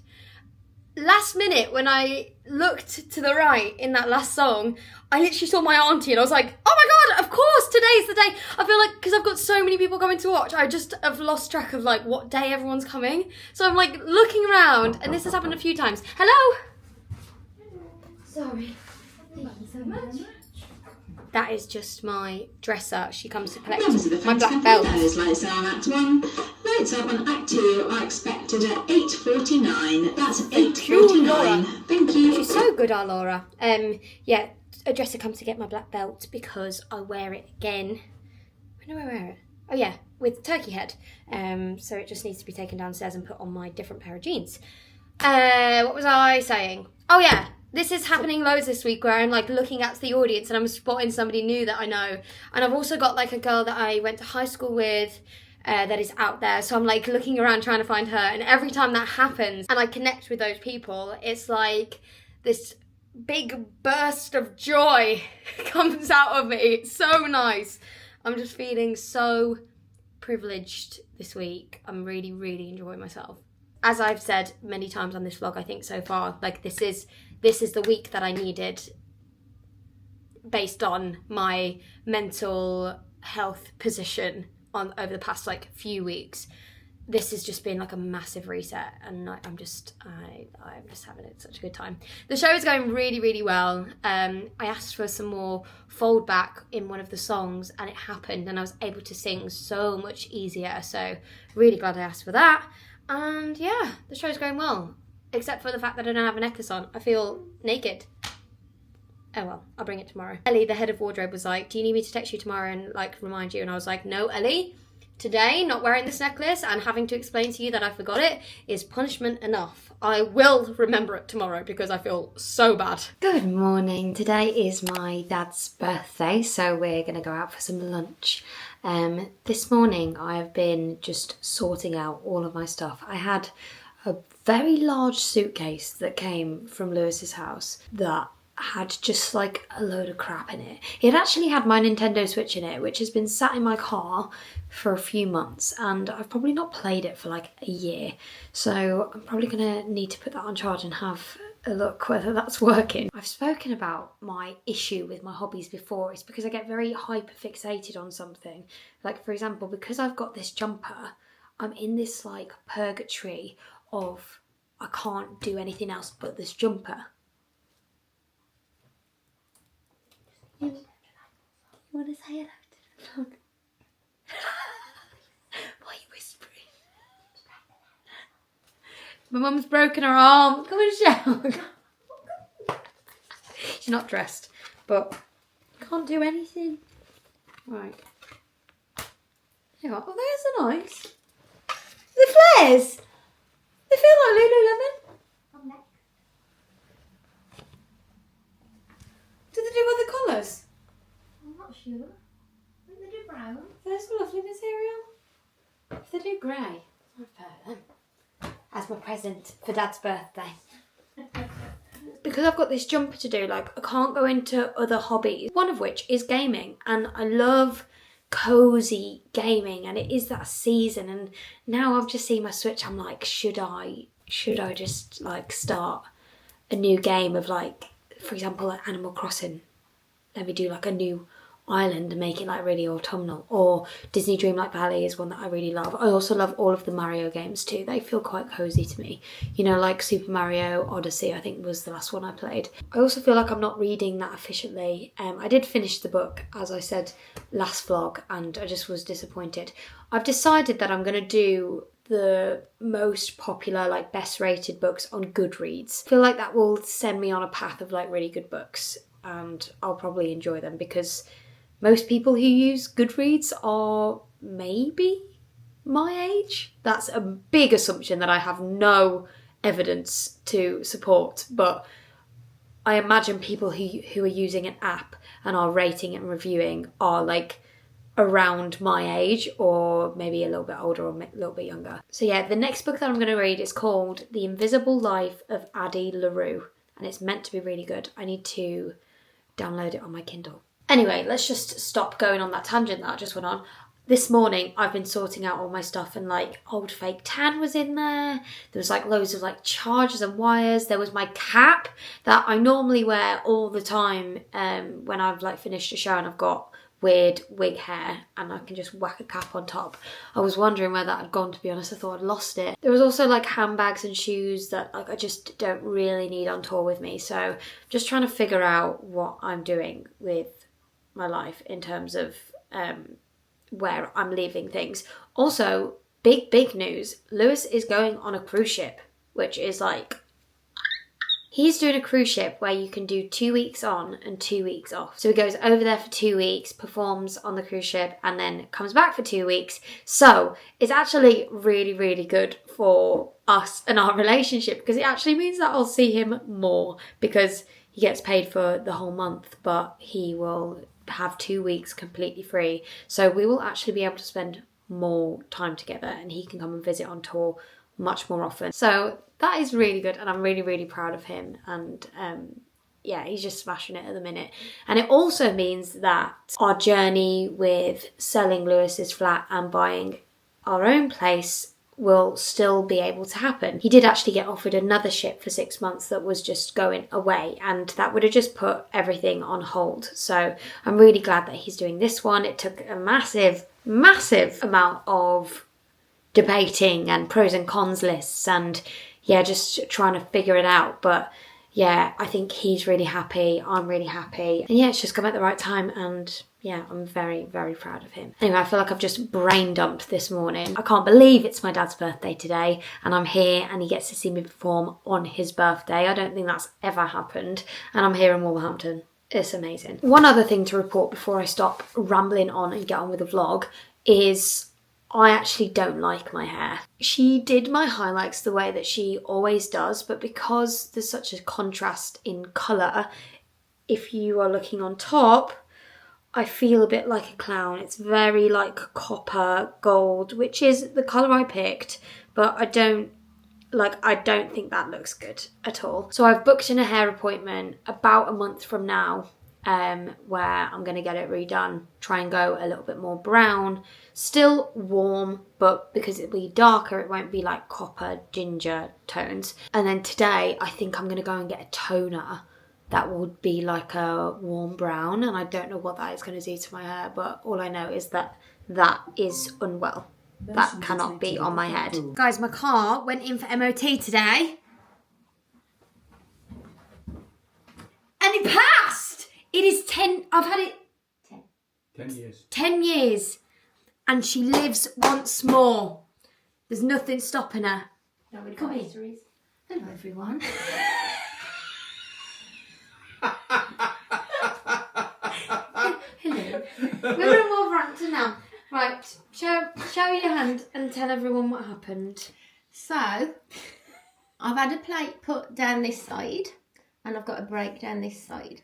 Last minute, when I looked to the right in that last song, I literally saw my auntie and I was like, oh my god, of course, today's the day. I feel like, because I've got so many people coming to watch, I just have lost track of like what day everyone's coming. So I'm like looking around, and this has happened a few times. Hello? Sorry. Thank you so much. That is just my dresser. She comes to collect Members of the my Friends black Company, belt. those lights are on Act 1. Lights up on Act 2 are expected at 8:49. That's 8:49. Thank you. She's so good, our Laura. Yeah, a dresser comes to get my black belt because I wear it again. When do I wear it? Oh yeah, with turkey head. So it just needs to be taken downstairs and put on my different pair of jeans. What was I saying? Oh yeah, this is happening loads this week where I'm like looking at the audience and I'm spotting somebody new that I know. And I've also got like a girl that I went to high school with that is out there. So I'm like looking around trying to find her. And every time that happens and I connect with those people, it's like this big burst of joy comes out of me. It's so nice. I'm just feeling so privileged this week. I'm really, really enjoying myself. As I've said many times on this vlog, I think so far, like this is the week that I needed based on my mental health position over the past like few weeks. This has just been like a massive reset, and I'm just having such a good time. The show is going really, really well. I asked for some more fold back in one of the songs and it happened, and I was able to sing so much easier. So really glad I asked for that. And yeah, the show's going well, except for the fact that I don't have a necklace on. I feel naked. Oh well, I'll bring it tomorrow. Ellie, the head of wardrobe, was like, do you need me to text you tomorrow and like remind you? And I was like, no, Ellie, today not wearing this necklace and having to explain to you that I forgot it is punishment enough. I will remember it tomorrow because I feel so bad. Good morning. Today is my dad's birthday, so we're gonna go out for some lunch. This morning I've been just sorting out all of my stuff. I had a very large suitcase that came from Lewis's house that had just like a load of crap in it. It actually had my Nintendo Switch in it, which has been sat in my car for a few months, and I've probably not played it for like a year. So I'm probably gonna need to put that on charge and have a look whether that's working. I've spoken about my issue with my hobbies before. It's because I get very hyper fixated on something. Like for example, because I've got this jumper, I'm in this like purgatory of I can't do anything else but this jumper. You want to say hello to the vlog? Why are you whispering? My mum's broken her arm. Come and shout. She's not dressed, but can't do anything. Right. Hang on. Oh, those are nice. The flares. They feel like Lululemon. Do they do other colours? I'm not sure. I think they do brown. Those are lovely material. If they do grey, I'd pair them. As my present for Dad's birthday. Because I've got this jumper to do, like, I can't go into other hobbies. One of which is gaming. And I love cosy gaming, and it is that season. And now I've just seen my Switch, I'm like, should I just, like, start a new game of, like, for example, like Animal Crossing. Let me do like a new island and make it like really autumnal. Or Disney Dreamlight Valley is one that I really love. I also love all of the Mario games too. They feel quite cozy to me. You know, like Super Mario Odyssey, I think was the last one I played. I also feel like I'm not reading that efficiently. I did finish the book, as I said last vlog, and I just was disappointed. I've decided that I'm going to do the most popular, like best rated books on Goodreads. I feel like that will send me on a path of like really good books, and I'll probably enjoy them because most people who use Goodreads are maybe my age. That's a big assumption that I have no evidence to support, but I imagine people who are using an app and are rating and reviewing are like around my age, or maybe a little bit older or a little bit younger. So yeah, the next book that I'm going to read is called The Invisible Life of Addie LaRue, and it's meant to be really good. I need to download it on my Kindle. Anyway, let's just stop going on that tangent that I just went on. This morning I've been sorting out all my stuff, and like old fake tan was in there. There was like loads of like chargers and wires. There was my cap that I normally wear all the time when I've like finished a show and I've got weird wig hair and I can just whack a cap on top. I was wondering where that had gone, to be honest. I thought I'd lost it. There was also like handbags and shoes that like I just don't really need on tour with me, so I'm just trying to figure out what I'm doing with my life in terms of where I'm leaving things. Also, big news, Lewis is going on a cruise ship, which is like, he's doing a cruise ship where you can do 2 weeks on and 2 weeks off. So he goes over there for 2 weeks, performs on the cruise ship, and then comes back for 2 weeks. So it's actually really, really good for us and our relationship, because it actually means that I'll see him more, because he gets paid for the whole month, but he will have 2 weeks completely free. So we will actually be able to spend more time together, and he can come and visit on tour much more often. So that is really good, and I'm really, really proud of him. And yeah, he's just smashing it at the minute. And it also means that our journey with selling Lewis's flat and buying our own place will still be able to happen. He did actually get offered another ship for 6 months that was just going away, and that would have just put everything on hold. So I'm really glad that he's doing this one. It took a massive amount of debating and pros and cons lists, and yeah, just trying to figure it out. But yeah, I think he's really happy, I'm really happy, and yeah, it's just come at the right time, and yeah, I'm very, very proud of him. Anyway, I feel like I've just brain dumped this morning. I can't believe it's my dad's birthday today, and I'm here and he gets to see me perform on his birthday. I don't think that's ever happened, and I'm here in Wolverhampton. It's amazing. One other thing to report before I stop rambling on and get on with the vlog is I actually don't like my hair. She did my highlights the way that she always does, but because there's such a contrast in colour, if you are looking on top, I feel a bit like a clown. It's very like copper gold, which is the colour I picked, but I don't think that looks good at all. So I've booked in a hair appointment about a month from now, where I'm going to get it redone, try and go a little bit more brown, still warm, but because it'll be darker, it won't be like copper ginger tones. And then today I think I'm going to go and get a toner that would be like a warm brown, and I don't know what that is going to do to my hair, but all I know is that that is unwell. That cannot be on my head. Guys, my car went in for MOT today, and it passed. It is 10, I've had it 10 years. 10 years, and she lives once more. There's nothing stopping her. Come here. Hello, everyone. Hello. We're in Wolverhampton now. Right, show your hand and tell everyone what happened. So, I've had a plate put down this side and I've got a break down this side.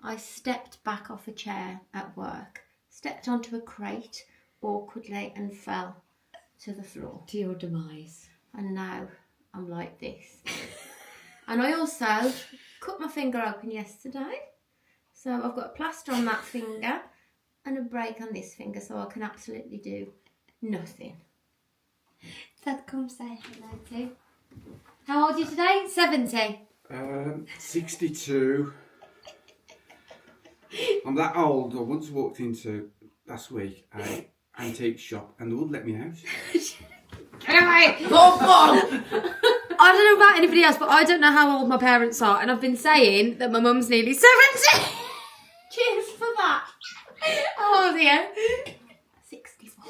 I stepped back off a chair at work, stepped onto a crate awkwardly and fell to the floor. To your demise. And now I'm like this. And I also cut my finger open yesterday. So I've got a plaster on that finger and a break on this finger, so I can absolutely do nothing. Dad, come say hello to. How old are you today? 70. 62. I'm that old. I once walked into, last week, an antique shop and they wouldn't let me out. Get away! Oh, I don't know about anybody else, but I don't know how old my parents are, and I've been saying that my mum's nearly 70. Cheers for that. How old are you? 64.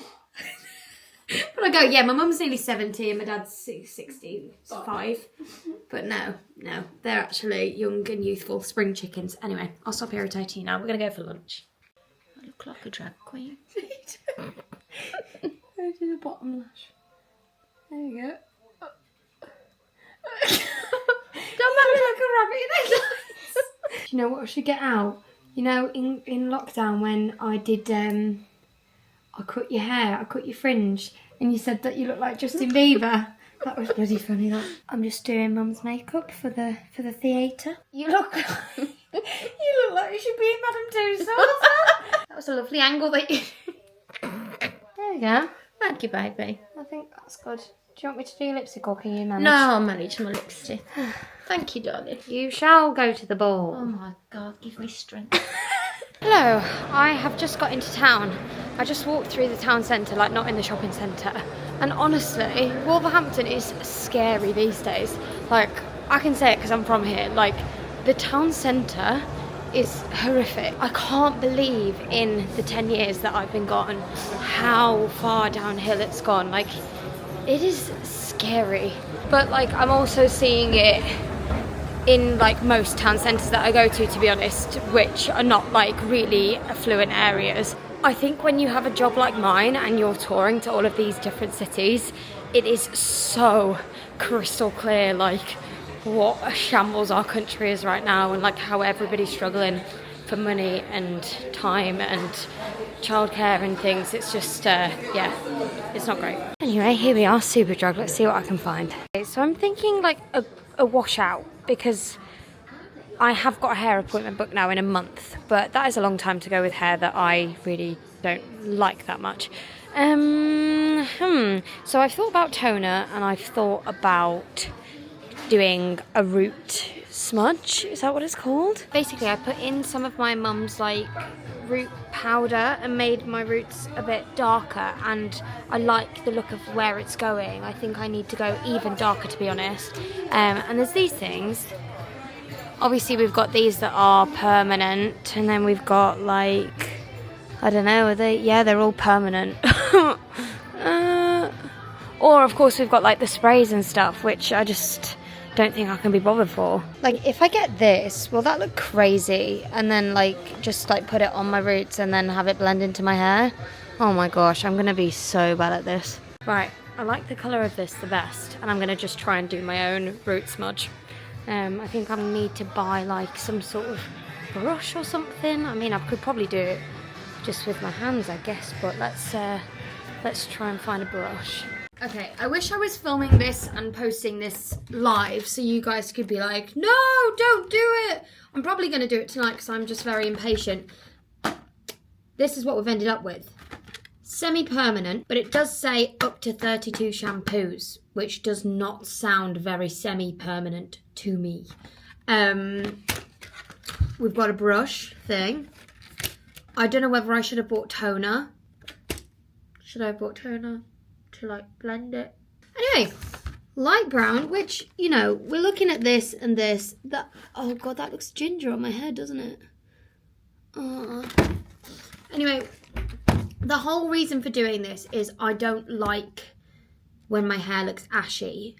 But I go, yeah, my mum's nearly 70 and my dad's 65. But no, they're actually young and youthful spring chickens. Anyway, I'll stop irritating you now. We're going to go for lunch. I look like a drag queen. Go to the bottom lash. There you go. Don't make me like a rabbit in headlights. Do you know what I should get out? You know, in lockdown when I did, I cut your hair, I cut your fringe, and you said that you look like Justin Bieber. That was bloody funny, that. I'm just doing Mum's makeup for the theatre. You look like you should be in Madame Tussauds. That was a lovely angle that you... There you go. Thank you, baby. I think that's good. Do you want me to do your lipstick or can you manage? No, I'll manage my lipstick. Thank you, darling. You shall go to the ball. Oh my God, give me strength. Hello, I have just got into town. I just walked through the town centre, like not in the shopping centre. And honestly, Wolverhampton is scary these days. Like, I can say it because I'm from here. Like, the town centre is horrific. I can't believe in the 10 years that I've been gone how far downhill it's gone. Like, it is scary. But like, I'm also seeing it in like most town centres that I go to be honest, which are not like really affluent areas. I think when you have a job like mine and you're touring to all of these different cities, it is so crystal clear like what a shambles our country is right now and like how everybody's struggling for money and time and childcare and things. It's just, yeah, it's not great. Anyway, here we are, Superdrug. Let's see what I can find. Okay, so I'm thinking like a washout because I have got a hair appointment booked now in a month, but that is a long time to go with hair that I really don't like that much. So I've thought about toner and I've thought about doing a root smudge. Is that what it's called? Basically, I put in some of my mum's like root powder and made my roots a bit darker, and I like the look of where it's going. I think I need to go even darker, to be honest. And there's these things. Obviously, we've got these that are permanent, and then we've got like, I don't know, are they? Yeah, they're all permanent. Or of course we've got like the sprays and stuff, which I just don't think I can be bothered for. Like, if I get this, will that look crazy? And then like just like put it on my roots and then have it blend into my hair? Oh my gosh, I'm gonna be so bad at this. Right, I like the colour of this the best, and I'm gonna just try and do my own root smudge. I think I need to buy like some sort of brush or something. I mean, I could probably do it just with my hands, I guess, but let's try and find a brush. Okay, I wish I was filming this and posting this live so you guys could be like, no, don't do it. I'm probably going to do it tonight because I'm just very impatient. This is what we've ended up with. Semi-permanent, but it does say up to 32 shampoos, which does not sound very semi-permanent to me. We've got a brush thing. I don't know whether I should have bought toner. Should I have bought toner to like blend it? Anyway, light brown, which, you know, we're looking at this and this. That, oh god, that looks ginger on my head, doesn't it? Anyway, the whole reason for doing this is I don't like when my hair looks ashy,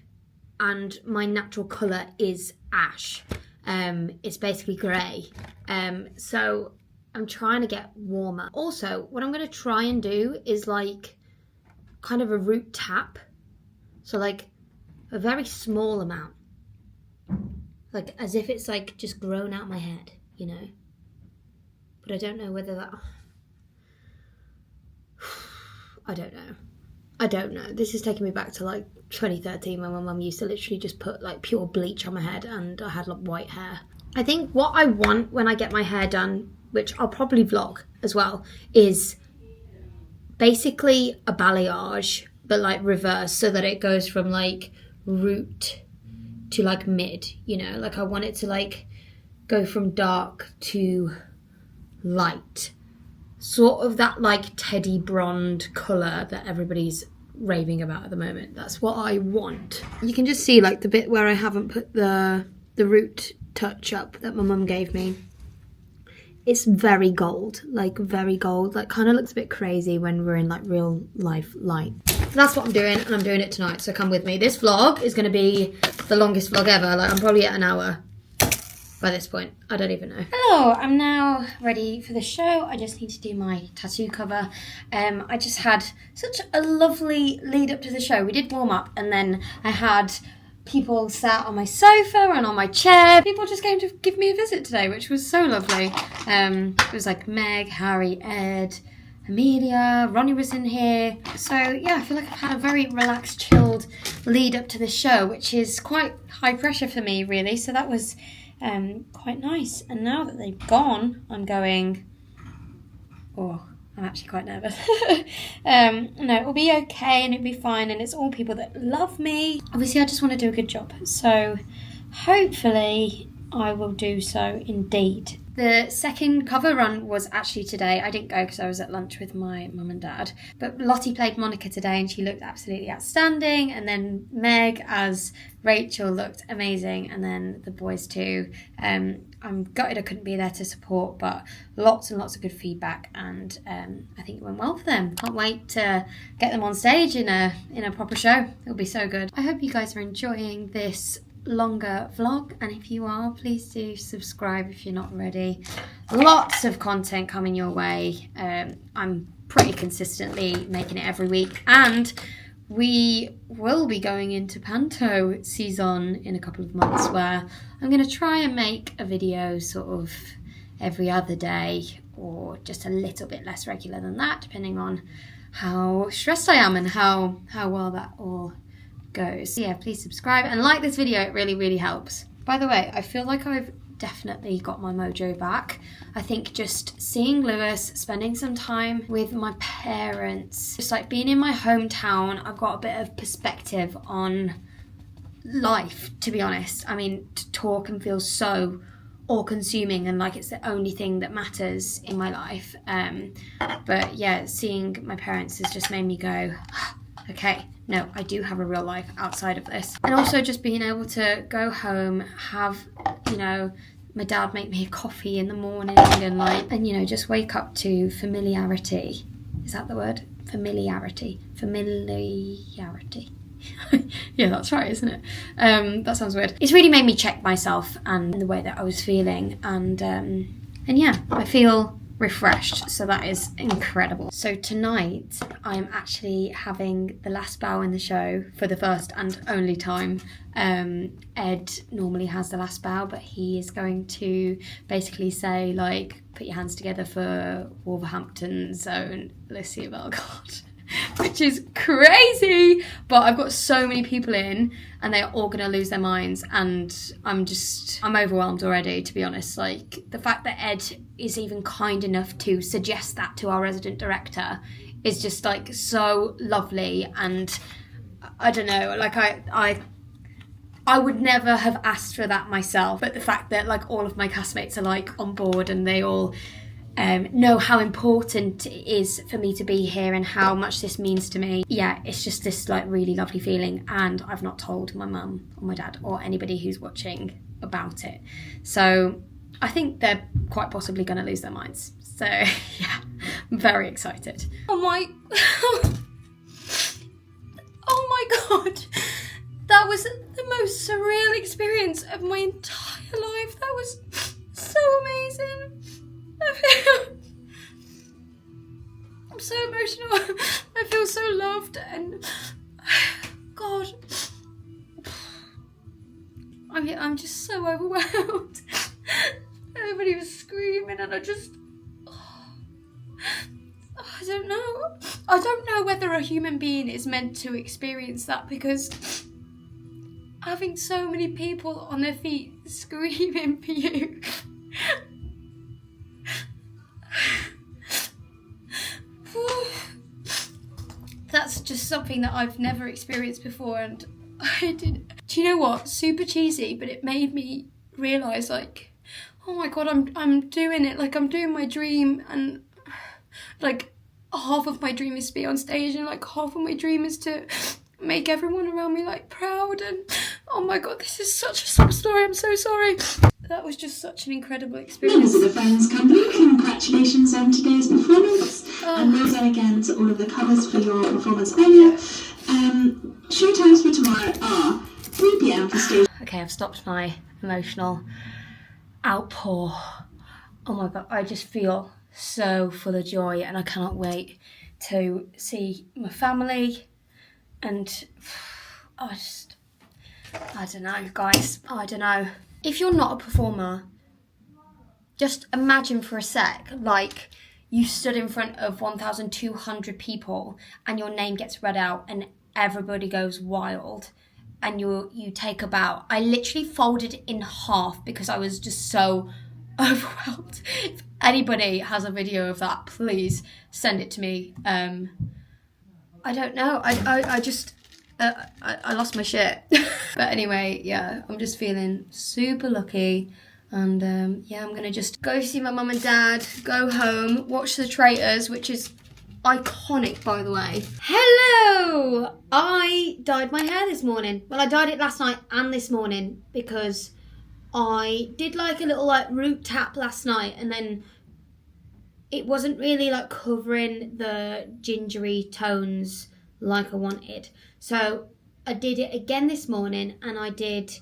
and my natural colour is ash. It's basically grey. So I'm trying to get warmer. Also, what I'm going to try and do is like kind of a root tap. So like a very small amount. Like as if it's like just grown out my head, you know. But I don't know whether that... I don't know. This is taking me back to like 2013 when my mum used to literally just put like pure bleach on my head and I had like white hair. I think what I want when I get my hair done, which I'll probably vlog as well, is basically a balayage, but like reverse, so that it goes from like root to like mid, you know? Like I want it to like go from dark to light. Sort of that like teddy blonde colour that everybody's raving about at the moment. That's what I want. You can just see like the bit where I haven't put the root touch up that my mum gave me. It's very gold, like kind of looks a bit crazy when we're in like real life light. So that's what I'm doing, and I'm doing it tonight, so come with me. This vlog is going to be the longest vlog ever. Like I'm probably at an hour by this point. I don't even know. Hello, I'm now ready for the show. I just need to do my tattoo cover. I just had such a lovely lead up to the show. We did warm up, and then I had people sat on my sofa and on my chair. People just came to give me a visit today, which was so lovely. It was like Meg, Harry, Ed, Amelia, Ronnie was in here. So yeah, I feel like I've had a very relaxed, chilled lead up to the show, which is quite high pressure for me really. So that was quite nice. And now that they've gone, I'm going, oh, I'm actually quite nervous. No, it'll be okay and it'll be fine, and it's all people that love me. Obviously, I just want to do a good job, so hopefully I will do so indeed. The second cover run was actually today. I didn't go because I was at lunch with my mum and dad. But Lottie played Monica today and she looked absolutely outstanding. And then Meg as Rachel looked amazing. And then the boys too. I'm gutted I couldn't be there to support, but lots and lots of good feedback. And I think it went well for them. Can't wait to get them on stage in a proper show. It'll be so good. I hope you guys are enjoying this longer vlog, and if you are, please do subscribe if you're not already. Lots of content coming your way. I'm pretty consistently making it every week, and we will be going into Panto season in a couple of months, where I'm going to try and make a video sort of every other day, or just a little bit less regular than that, depending on how stressed I am and how well that all goes. So yeah, please subscribe and like this video. It really helps. By the way, I feel like I've definitely got my mojo back. I think just seeing Lewis, spending some time with my parents, just like being in my hometown, I've got a bit of perspective on life, to be honest. I mean, to talk can feel so all-consuming and like it's the only thing that matters in my life. But yeah, seeing my parents has just made me go, okay, no, I do have a real life outside of this. And also just being able to go home, have, you know, my dad make me a coffee in the morning and you know, just wake up to familiarity. Is that the word? Familiarity. Yeah, that's right, isn't it? That sounds weird. It's really made me check myself and the way that I was feeling, and yeah, I feel refreshed, so that is incredible. So tonight I'm actually having the last bow in the show for the first and only time. Ed normally has the last bow, but he is going to basically say like, put your hands together for Wolverhampton's own Lucy Belgard. Which is crazy, but I've got so many people in and they're all gonna lose their minds, and I'm overwhelmed already, to be honest. Like, the fact that Ed is even kind enough to suggest that to our resident director is just like so lovely. And I don't know, like I would never have asked for that myself, but the fact that like all of my castmates are like on board and they all know how important it is for me to be here and how much this means to me. Yeah, it's just this like really lovely feeling, and I've not told my mum or my dad or anybody who's watching about it. So I think they're quite possibly going to lose their minds. So yeah, I'm very excited. Oh my God. That was the most surreal experience of my entire life. That was so amazing. I'm so emotional. I feel so loved, and God, I'm just so overwhelmed. Everybody was screaming, and I don't know. I don't know whether a human being is meant to experience that, because having so many people on their feet screaming for you. That's just something that I've never experienced before, and I did. Do you know what? Super cheesy, but it made me realise, like, oh my God, I'm doing it. Like, I'm doing my dream, and like half of my dream is to be on stage, and like half of my dream is to make everyone around me like proud. And oh my God, this is such a sad story. I'm so sorry. That was just such an incredible experience. Members of the Friends Company, congratulations on today's performance. And well done again to all of the covers for your performance earlier. Showtimes for tomorrow are 3 PM for stage. Okay, I've stopped my emotional outpour. Oh my God, I just feel so full of joy, and I cannot wait to see my family. And I don't know, guys, I don't know. If you're not a performer, just imagine for a sec, like, you stood in front of 1,200 people and your name gets read out and everybody goes wild, and you take a bow. I literally folded in half because I was just so overwhelmed. If anybody has a video of that, please send it to me. I don't know. I just I lost my shit. But anyway, yeah, I'm just feeling super lucky. And yeah, I'm gonna just go see my mum and dad, go home, watch The Traitors, which is iconic, by the way. Hello! I dyed my hair this morning. Well, I dyed it last night and this morning because I did like a little like root tap last night, and then it wasn't really like covering the gingery tones like I wanted. So I did it again this morning, and I did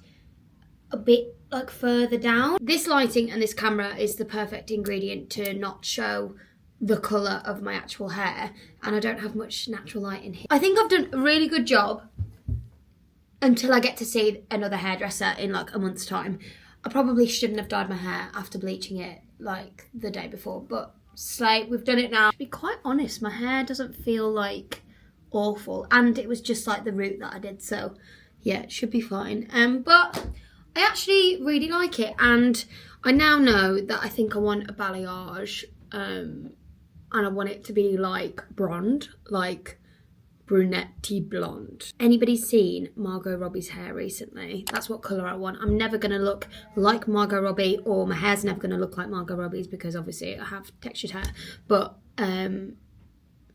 a bit like further down. This lighting and this camera is the perfect ingredient to not show the colour of my actual hair, and I don't have much natural light in here. I think I've done a really good job until I get to see another hairdresser in like a month's time. I probably shouldn't have dyed my hair after bleaching it like the day before, but slate, we've done it now. To be quite honest, my hair doesn't feel like awful, and it was just like the root that I did, so yeah, it should be fine. But I actually really like it, and I now know that I think I want a balayage, and I want it to be like blonde, like brunette blonde. Anybody seen Margot Robbie's hair recently? That's what colour I want. I'm never going to look like Margot Robbie, or my hair's never going to look like Margot Robbie's because obviously I have textured hair. But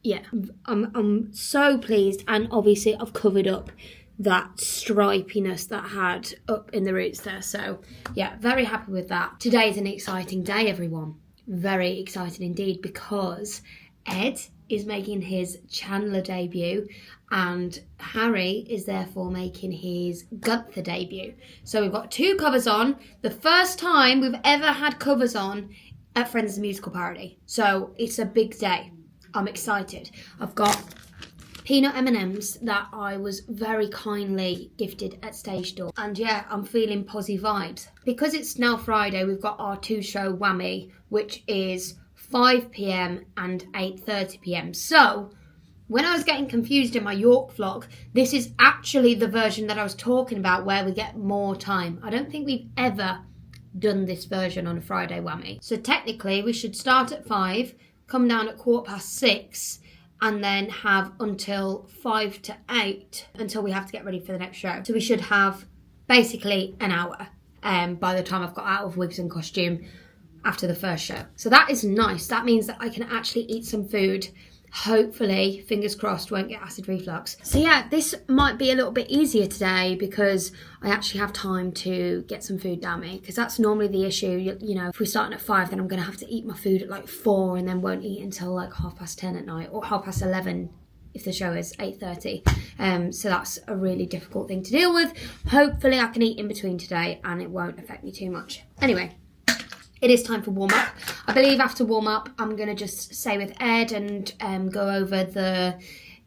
yeah, I'm so pleased, and obviously I've covered up that stripiness that I had up in the roots there. So yeah, very happy with that. Today is an exciting day, everyone. Very excited indeed, because Ed is making his Chandler debut and Harry is therefore making his Gunther debut. So we've got two covers on. The first time we've ever had covers on at Friends Musical Parody. So it's a big day. I'm excited. I've got peanut M&Ms that I was very kindly gifted at Stage Door. And yeah, I'm feeling posy vibes. Because it's now Friday, we've got our two-show whammy, which is 5 PM and 8:30 PM. So when I was getting confused in my York vlog, this is actually the version that I was talking about where we get more time. I don't think we've ever done this version on a Friday whammy. So technically we should start at 5, come down at 6:15, and then have until 5 to 8 until we have to get ready for the next show. So we should have basically an hour by the time I've got out of wigs and costume after the first show. So that is nice. That means that I can actually eat some food. Hopefully, fingers crossed, won't get acid reflux. So yeah, this might be a little bit easier today because I actually have time to get some food down me, because that's normally the issue. You know, if we're starting at 5, then I'm going to have to eat my food at like 4 and then won't eat until like 10:30 at night, or 11:30 if the show is 8:30. So that's a really difficult thing to deal with. Hopefully I can eat in between today and it won't affect me too much. Anyway, it is time for warm-up. I believe after warm-up, I'm going to just stay with Ed and go over the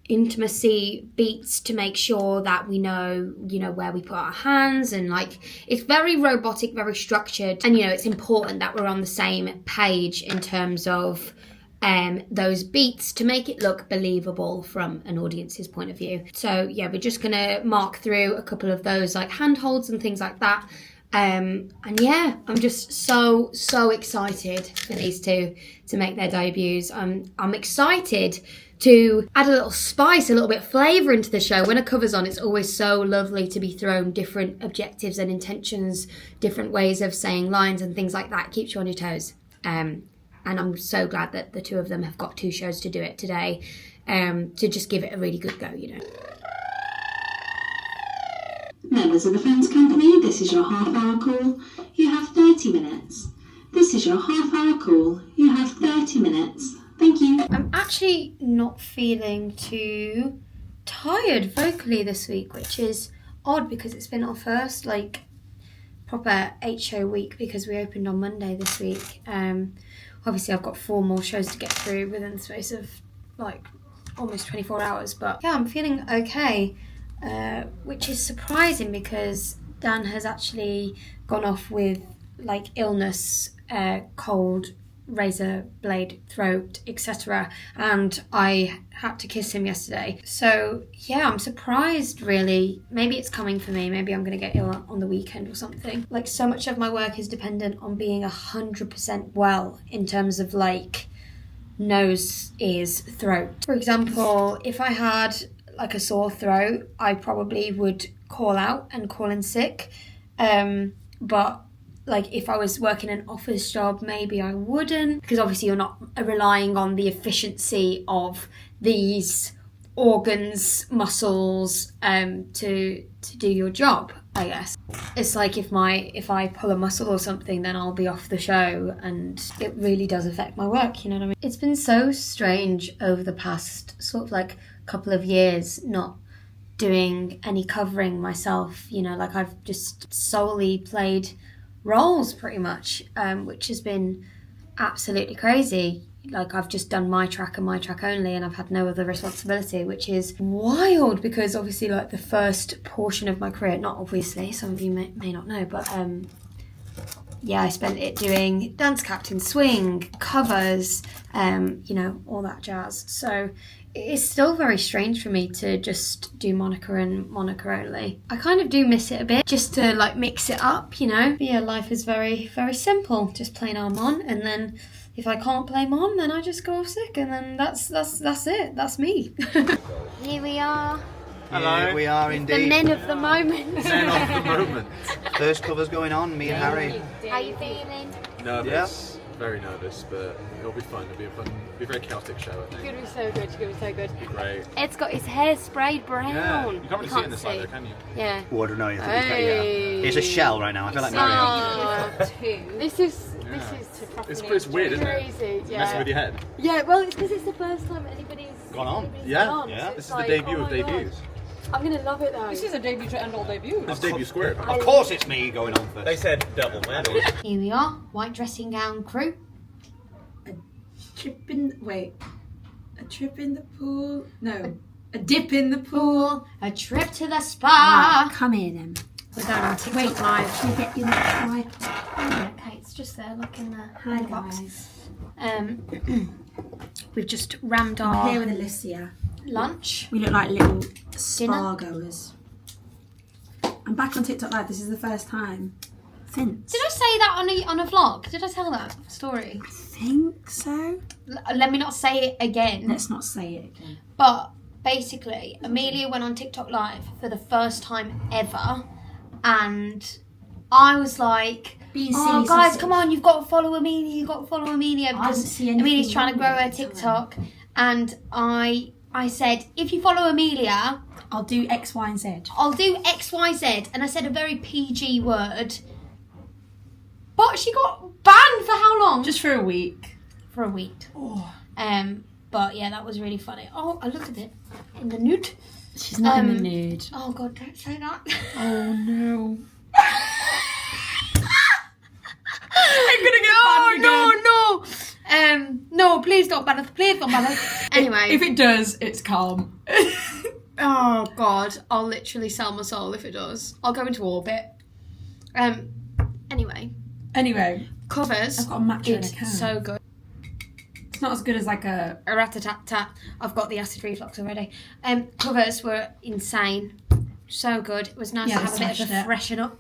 intimacy beats to make sure that we know, where we put our hands, and like, it's very robotic, very structured, and it's important that we're on the same page in terms of those beats to make it look believable from an audience's point of view. So yeah, we're just gonna mark through a couple of those like handholds and things like that. And yeah, I'm just so excited for these two to make their debuts. I'm excited to add a little spice, a little bit of flavour into the show. When a cover's on, it's always so lovely to be thrown different objectives and intentions, different ways of saying lines and things like that. It keeps you on your toes. And I'm so glad that the two of them have got 2 shows to do it today, to just give it a really good go, Members of the Friends Company, this is your half-hour call. You have 30 minutes. This is your half-hour call. You have 30 minutes. Thank you. I'm actually not feeling too tired vocally this week, which is odd because it's been our first proper 8-show week because we opened on Monday this week. Obviously I've got 4 more shows to get through within the space of almost 24 hours, but yeah, I'm feeling okay, which is surprising because Dan has actually gone off with illness, cold, razor blade throat, etc., and I had to kiss him yesterday. So yeah, I'm surprised really. Maybe it's coming for me. Maybe I'm gonna get ill on the weekend or something. So much of my work is dependent on being 100% well in terms of nose, ears, throat. For example, if I had a sore throat, I probably would call out and call in sick, but if I was working an office job, maybe I wouldn't, because obviously you're not relying on the efficiency of these organs, muscles, to do your job, I guess. It's if I pull a muscle or something, then I'll be off the show, and it really does affect my work, you know what I mean? It's been so strange over the past couple of years not doing any covering myself, I've just solely played roles pretty much, which has been absolutely crazy. I've just done my track and my track only, and I've had no other responsibility, which is wild because obviously the first portion of my career, not obviously, some of you may not know, but yeah, I spent it doing Dance Captain, Swing, covers, all that jazz. So it's still very strange for me to just do Monica and Monica only. I kind of do miss it a bit, just to mix it up, But yeah, life is very, very simple. Just playing Mon, and then if I can't play Mon, then I just go off sick, and then that's it. That's me. Here we are. Hello. Here we are indeed. The men of the moment. Men of the moment. First cover's going on, me and Harry. How you feeling? Nervous. Very nervous, but it'll be fun. It'll be a very chaotic show, I think. It's gonna be so good. It's gonna be so good. It'll be great. Ed's got his hair sprayed brown. Yeah. You can't really see it in this light though, can you? Yeah. Oh, I don't know. It's a shell right now. I feel like Mario. This is to properly It's weird, isn't it? crazy. Yeah. Messing with your head. Yeah. Well, it's because it's the first time anybody's Gone on. Yeah. Yeah. This is the debut of debuts. I'm gonna love it though. This is a debut to end all debuts. It's debut square. Of course it's me going on first. They said double whammy. Here we are, white dressing gown crew. A trip in the pool. No, a dip in the pool. A trip to the spa. Right, come here then. We're going on TikTok Live. Should we get you that swipe? Yeah, okay, it's just there, look in the Hi box. guys. We've just rammed I'm our here with Alicia. lunch. We look like little spa Dinner. goers. I'm back on TikTok Live. This is the first time since. Did I say that on a vlog? Did I tell that story? I think so. Let me not say it again. Let's not say it again. But basically, Amelia went on TikTok Live for the first time ever, and I was like, "Oh, guys, come on! You've got to follow Amelia. You've got to follow Amelia because Amelia's trying to grow her TikTok." And I said, "If you follow Amelia, I'll do X, Y, and Z. I'll do X, Y, Z." And I said a very PG word, but she got banned for how long? Just for a week. For a week. Oh. But yeah, that was really funny. Oh, I looked at it in the nude. She's not in the nude. Oh God, don't say that. Oh no. I'm gonna get No, please don't ban us. Please don't ban us. Anyway. If it does, it's calm. Oh, God. I'll literally sell my soul if it does. I'll go into orbit. Anyway. Covers. I've got a matcha in a It's can. so good. It's not as good as like a rat-a-tat-tat. I've got the acid reflux already. Covers were insane. So good. It was nice to have a bit of a freshen up.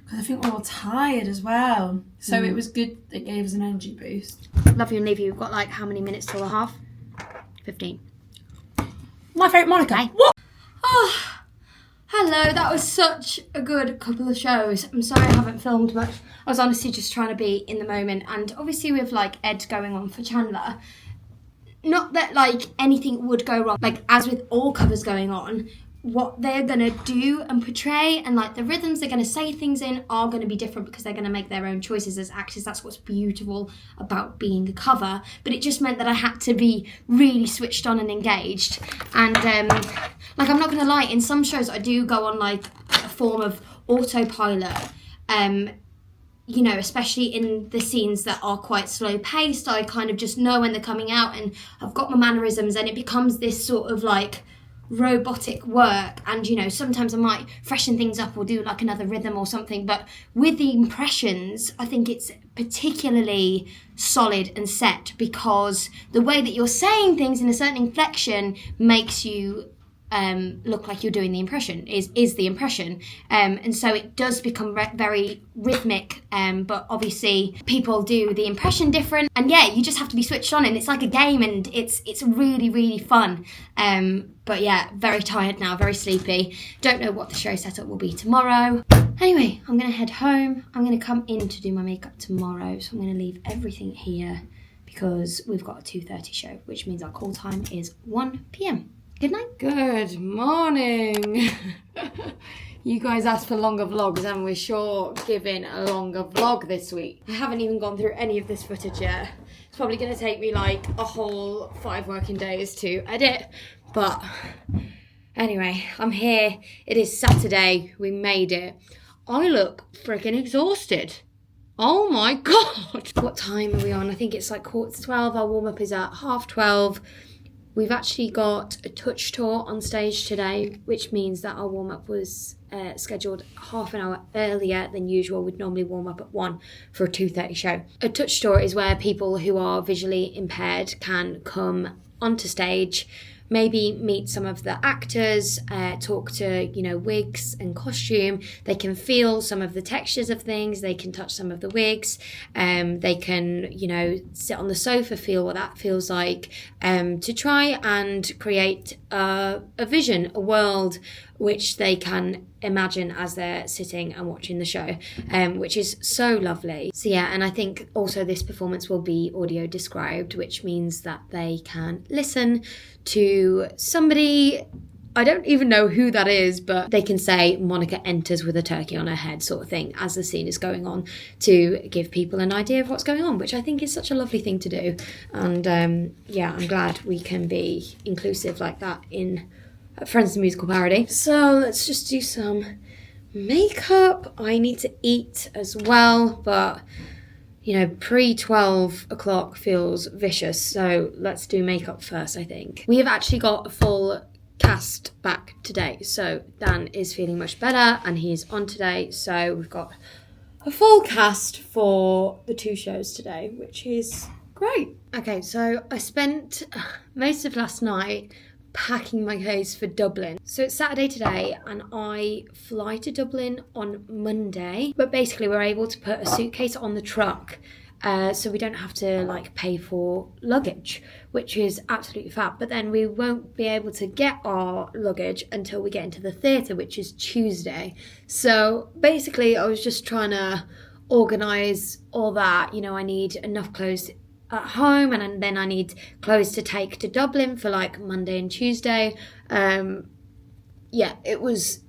Because I think we're all tired as well. So it was good. It gave us an energy boost. Love you and leave you. We've got like how many minutes till the half? 15. My favourite Monica. Okay. What? Oh, hello. That was such a good couple of shows. I'm sorry I haven't filmed much. I was honestly just trying to be in the moment. And obviously with like Ed going on for Chandler, not that like anything would go wrong. Like as with all covers going on, what they're going to do and portray and like the rhythms they're going to say things in are going to be different because they're going to make their own choices as actors. That's what's beautiful about being a cover. But it just meant that I had to be really switched on and engaged. And like I'm not going to lie, in some shows I do go on like a form of autopilot. You know, especially in the scenes that are quite slow paced, I kind of just know when they're coming out and I've got my mannerisms and it becomes this sort of like robotic work. And you know, sometimes I might freshen things up or do like another rhythm or something, but with the impressions I think it's particularly solid and set because the way that you're saying things in a certain inflection makes you look like you're doing the impression, is the impression, and so it does become very rhythmic, but obviously people do the impression different, and yeah, you just have to be switched on, and it's like a game, and it's really, really fun. But yeah, very tired now, very sleepy, don't know what the show setup will be tomorrow. Anyway, I'm gonna head home. I'm gonna come in to do my makeup tomorrow, so I'm gonna leave everything here because we've got a 2:30 show, which means our call time is 1 p.m. Good night. Good morning. You guys asked for longer vlogs and we're sure giving a longer vlog this week. I haven't even gone through any of this footage yet. It's probably going to take me like a whole 5 working days to edit. But anyway, I'm here. It is Saturday. We made it. I look freaking exhausted. Oh my God. What time are we on? I think it's like 11:45. Our warm-up is at 12:30. We've actually got a touch tour on stage today, which means that our warm-up was scheduled half an hour earlier than usual. We'd normally warm up at 1 for a 2:30 show. A touch tour is where people who are visually impaired can come onto stage, maybe meet some of the actors, talk to, you know, wigs and costume. They can feel some of the textures of things. They can touch some of the wigs. They can, you know, sit on the sofa, feel what that feels like, to try and create a vision, a world which they can imagine as they're sitting and watching the show, which is so lovely. So yeah, and I think also this performance will be audio described, which means that they can listen to somebody, I don't even know who that is, but they can say Monica enters with a turkey on her head sort of thing as the scene is going on, to give people an idea of what's going on, which I think is such a lovely thing to do. And yeah, I'm glad we can be inclusive like that in Friends the Musical Parody. So let's just do some makeup. I need to eat as well, but you know, pre-12 o'clock feels vicious, so let's do makeup first, I think. We have actually got a full cast back today, so Dan is feeling much better and he's on today, so we've got a full cast for the 2 shows today, which is great. Okay, so I spent most of last night packing my case for Dublin. So it's Saturday today and I fly to Dublin on Monday, but basically we're able to put a suitcase on the truck, so we don't have to like pay for luggage, which is absolutely fab. But then we won't be able to get our luggage until we get into the theatre, which is Tuesday. So basically I was just trying to organise all that. You know, I need enough clothes at home, and then I need clothes to take to Dublin for like Monday and Tuesday. Yeah, it was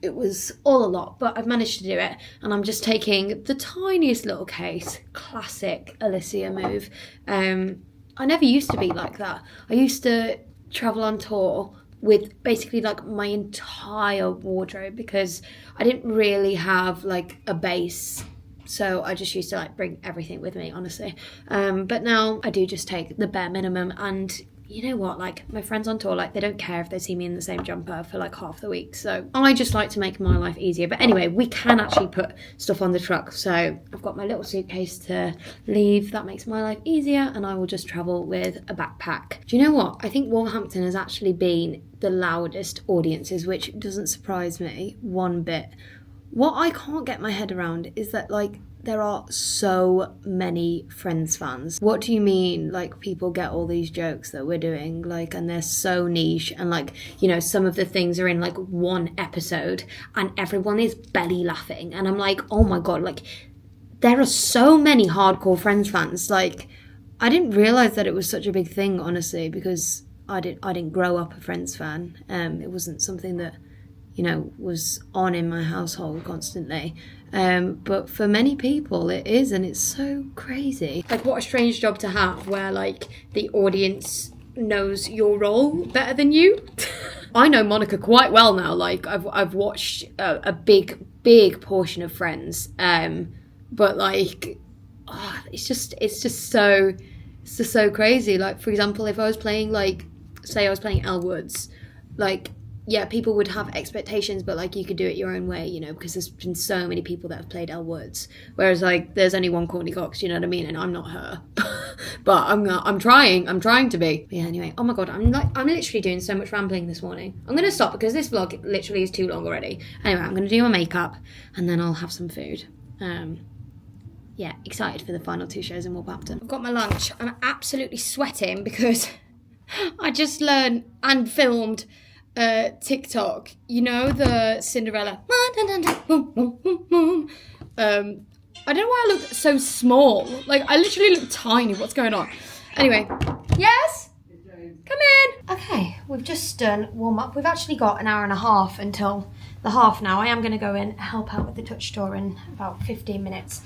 all a lot, but I've managed to do it, and I'm just taking the tiniest little case. Classic Alicia move. I never used to be like that. I used to travel on tour with basically like my entire wardrobe because I didn't really have like a base So I just used to like bring everything with me, honestly. But now I do just take the bare minimum. And you know what, like my friends on tour, like they don't care if they see me in the same jumper for like half the week. So I just like to make my life easier. But anyway, we can actually put stuff on the truck. So I've got my little suitcase to leave. That makes my life easier, and I will just travel with a backpack. Do you know what? I think Wolverhampton has actually been the loudest audiences, which doesn't surprise me one bit. What I can't get my head around is that like there are so many Friends fans. What do you mean, like, people get all these jokes that we're doing, like, and they're so niche, and, like, you know, some of the things are in, like, one episode, and everyone is belly laughing, and I'm like, oh my god, like, there are so many hardcore Friends fans. Like, I didn't realise that it was such a big thing, honestly, because I didn't grow up a Friends fan. It wasn't something that, you know, was on in my household constantly. But for many people it is, and it's so crazy. Like, what a strange job to have, where like the audience knows your role better than you. I know Monica quite well now. Like I've watched a big portion of Friends, but like it's just so crazy. Like, for example, if I was playing, like, say I was playing Elle Woods, like, yeah, people would have expectations, but like you could do it your own way, you know, because there's been so many people that have played Elle Woods. Whereas like there's only one Courtney Cox, you know what I mean? And I'm not her. But I'm trying to be. But yeah, anyway, oh my god, I'm literally doing so much rambling this morning. I'm gonna stop because this vlog literally is too long already. Anyway, I'm gonna do my makeup and then I'll have some food. Yeah, excited for the final 2 shows in Wolverhampton. I've got my lunch. I'm absolutely sweating because I just learned and filmed TikTok, you know, the Cinderella. I don't know why I look so small. Like, I literally look tiny. What's going on? Anyway, yes? Come in. Okay, we've just done warm up. We've actually got an hour and a half until the half now. I am going to go in, help out with the touch store in about 15 minutes.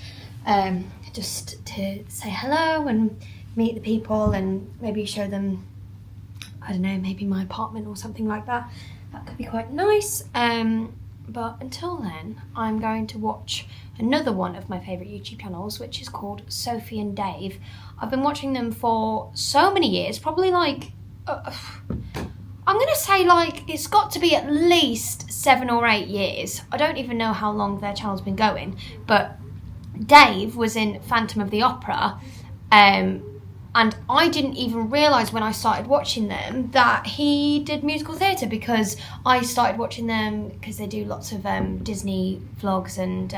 Just to say hello and meet the people and maybe show them, I don't know, maybe my apartment or something like that. That could be quite nice. But until then, I'm going to watch another one of my favourite YouTube channels, which is called Sophie and Dave. I've been watching them for so many years, probably like, I'm going to say like, it's got to be at least 7 or 8 years. I don't even know how long their channel's been going, but Dave was in Phantom of the Opera, and I didn't even realise when I started watching them that he did musical theatre, because I started watching them because they do lots of Disney vlogs, and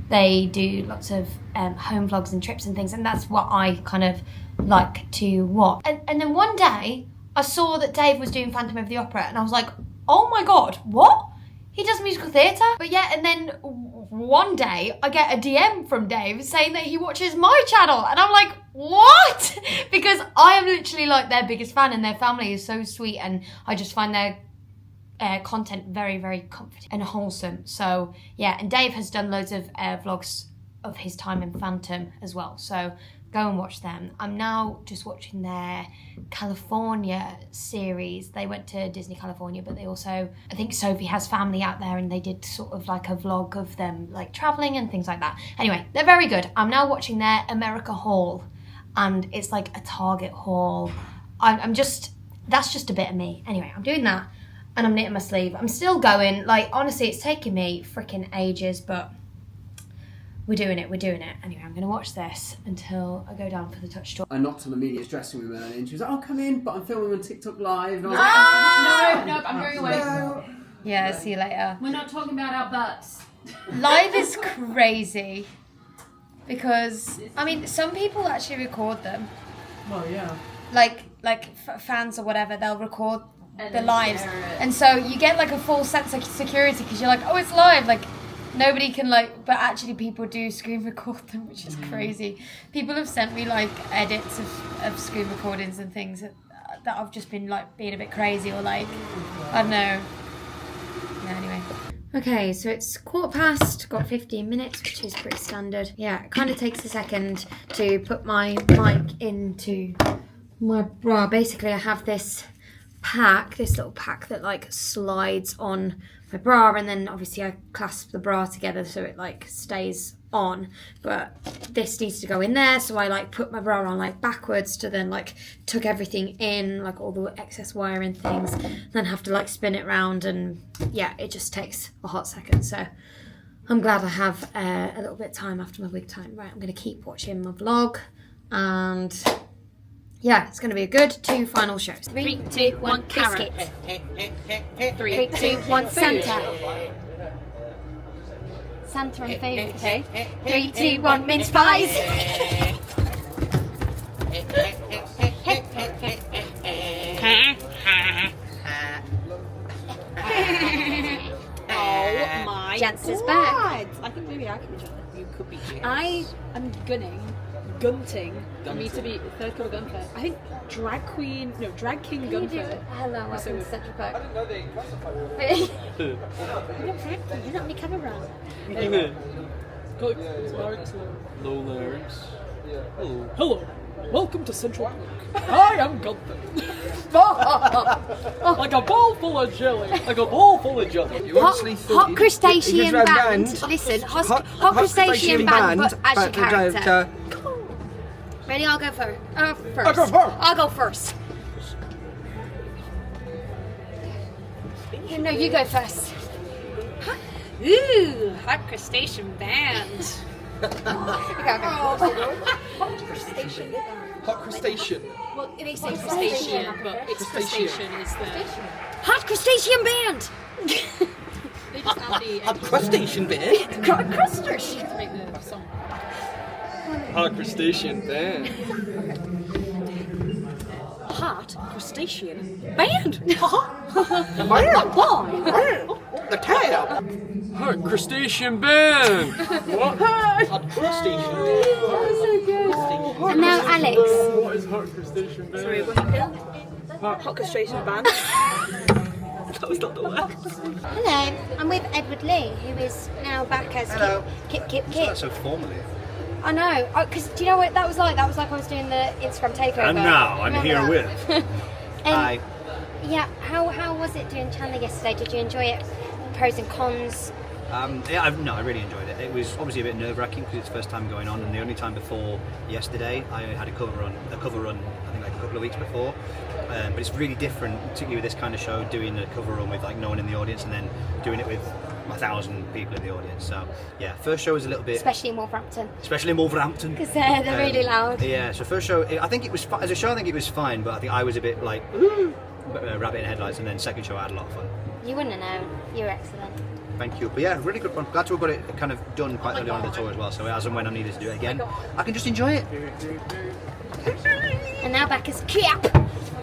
they do lots of home vlogs and trips and things, and that's what I kind of like to watch. And then one day I saw that Dave was doing Phantom of the Opera, and I was like, oh my god, what? He does musical theatre? But yeah, and then one day I get a DM from Dave saying that he watches my channel, and I'm like, what? Because I am literally like their biggest fan, and their family is so sweet, and I just find their content very, very comforting and wholesome. So yeah, and Dave has done loads of vlogs of his time in Phantom as well, so go and watch them. I'm now just watching their California series. They went to Disney California, but they also, I think Sophie has family out there, and they did sort of like a vlog of them like traveling and things like that. Anyway, they're very good. I'm now watching their America haul, and it's like a Target haul. That's just a bit of me. Anyway, I'm doing that, and I'm knitting my sleeve. I'm still going. Like, honestly, it's taken me freaking ages, but we're doing it. Anyway, I'm going to watch this until I go down for the touch store. I knocked on Amelia's dressing room and she was like, oh, come in, but I'm filming on TikTok Live. And I was No, I'm going away. No. Yeah, see you later. We're not talking about our butts. Live is crazy because, I mean, some people actually record them. Well, yeah. Like fans or whatever, they'll record the lives. And so you get like a full sense of security because you're like, oh, it's live. Like, nobody can like, but actually people do screen record them, which is crazy. People have sent me like edits of screen recordings and things that I've just been like being a bit crazy, or like, I don't know. Yeah, anyway. Okay, so it's 15:15, got 15 minutes, which is pretty standard. Yeah, it kind of takes a second to put my mic into my bra. Basically, I have this little pack that like slides on my bra, and then obviously I clasp the bra together so it like stays on, but this needs to go in there, so I like put my bra on like backwards to then like tuck everything in, like all the excess wire and things, then have to like spin it round, and yeah, it just takes a hot second. So I'm glad I have a little bit of time after my wig time. Right, I'm going to keep watching my vlog, and yeah, it's going to be a good 2 final shows. 3, 2, 1, carrot. 3, 2, 1, Santa. Santa and food. Okay. 3, 2, 1, mince pies. Oh my Jens is God. back. I think maybe I could be Jens. You could be Jens. I am gunting for me to be third cover Gunther. I think drag king Gunther. Hello, welcome to Central Park. I didn't know they classified You're not drag queen, you're not my camera run. Low larynx. Hello. Hello, welcome to Central Park. I am Gunther. Like a bowl full of jelly. Like a bowl full of jelly. You honestly Hot crustacean drag band. band. Listen, hot crustacean band, but as your character. Ready? I'll go first. I'll go first. No, you go first. Ooh, hot crustacean band. Hot crustacean. Well, they say crustacean, but it's crustacean is the Hot crustacean band. they just add the A crustacean bit. Crustacean. to make the song. Hot crustacean band. Hot crustacean band. The tab. Hot crustacean band. Hot crustacean bit. And now Alex. What is hot crustacean band? Sorry, what you feel? Hot crustacean band. That was not the word. Hello, I'm with Edward Lee, who is now back as Kip. That's so formally. I know, because do you know what that was like? That was like I was doing the Instagram takeover. And now I'm here with. Hi. Yeah, how was it doing Chandler yesterday? Did you enjoy it? Pros and cons? Yeah, I really enjoyed it. It was obviously a bit nerve-wracking because it's the first time going on, and the only time before yesterday I had a cover run. I think like a couple of weeks before. But it's really different, particularly with this kind of show, doing a cover run with like no one in the audience, and then doing it with 1,000 people in the audience. So yeah, first show was a little bit, Especially in Wolverhampton. Because they're really loud. Yeah, so first show, I think it was as a show. I think it was fine, but I think I was a bit like rabbit in headlights. And then second show, I had a lot of fun. You wouldn't have known. You were excellent. Thank you. But yeah, really good fun. Glad to have got it kind of done quite early on in the tour as well. So as and when I needed to do it again, I can just enjoy it. And now back as Kip.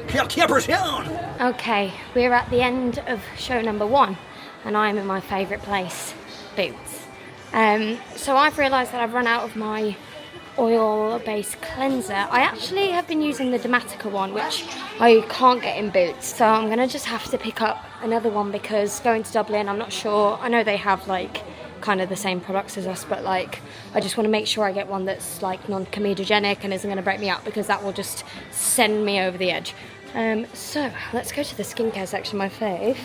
Okay, we're at the end of show number 1, and I'm in my favourite place, Boots. So I've realised that I've run out of my oil-based cleanser. I actually have been using the Dematica one, which I can't get in Boots, so I'm going to just have to pick up another one because going to Dublin, I'm not sure. I know they have like kind of the same products as us, but like I just want to make sure I get one that's like non-comedogenic and isn't going to break me up, because that will just send me over the edge. So let's go to the skincare section, my fave.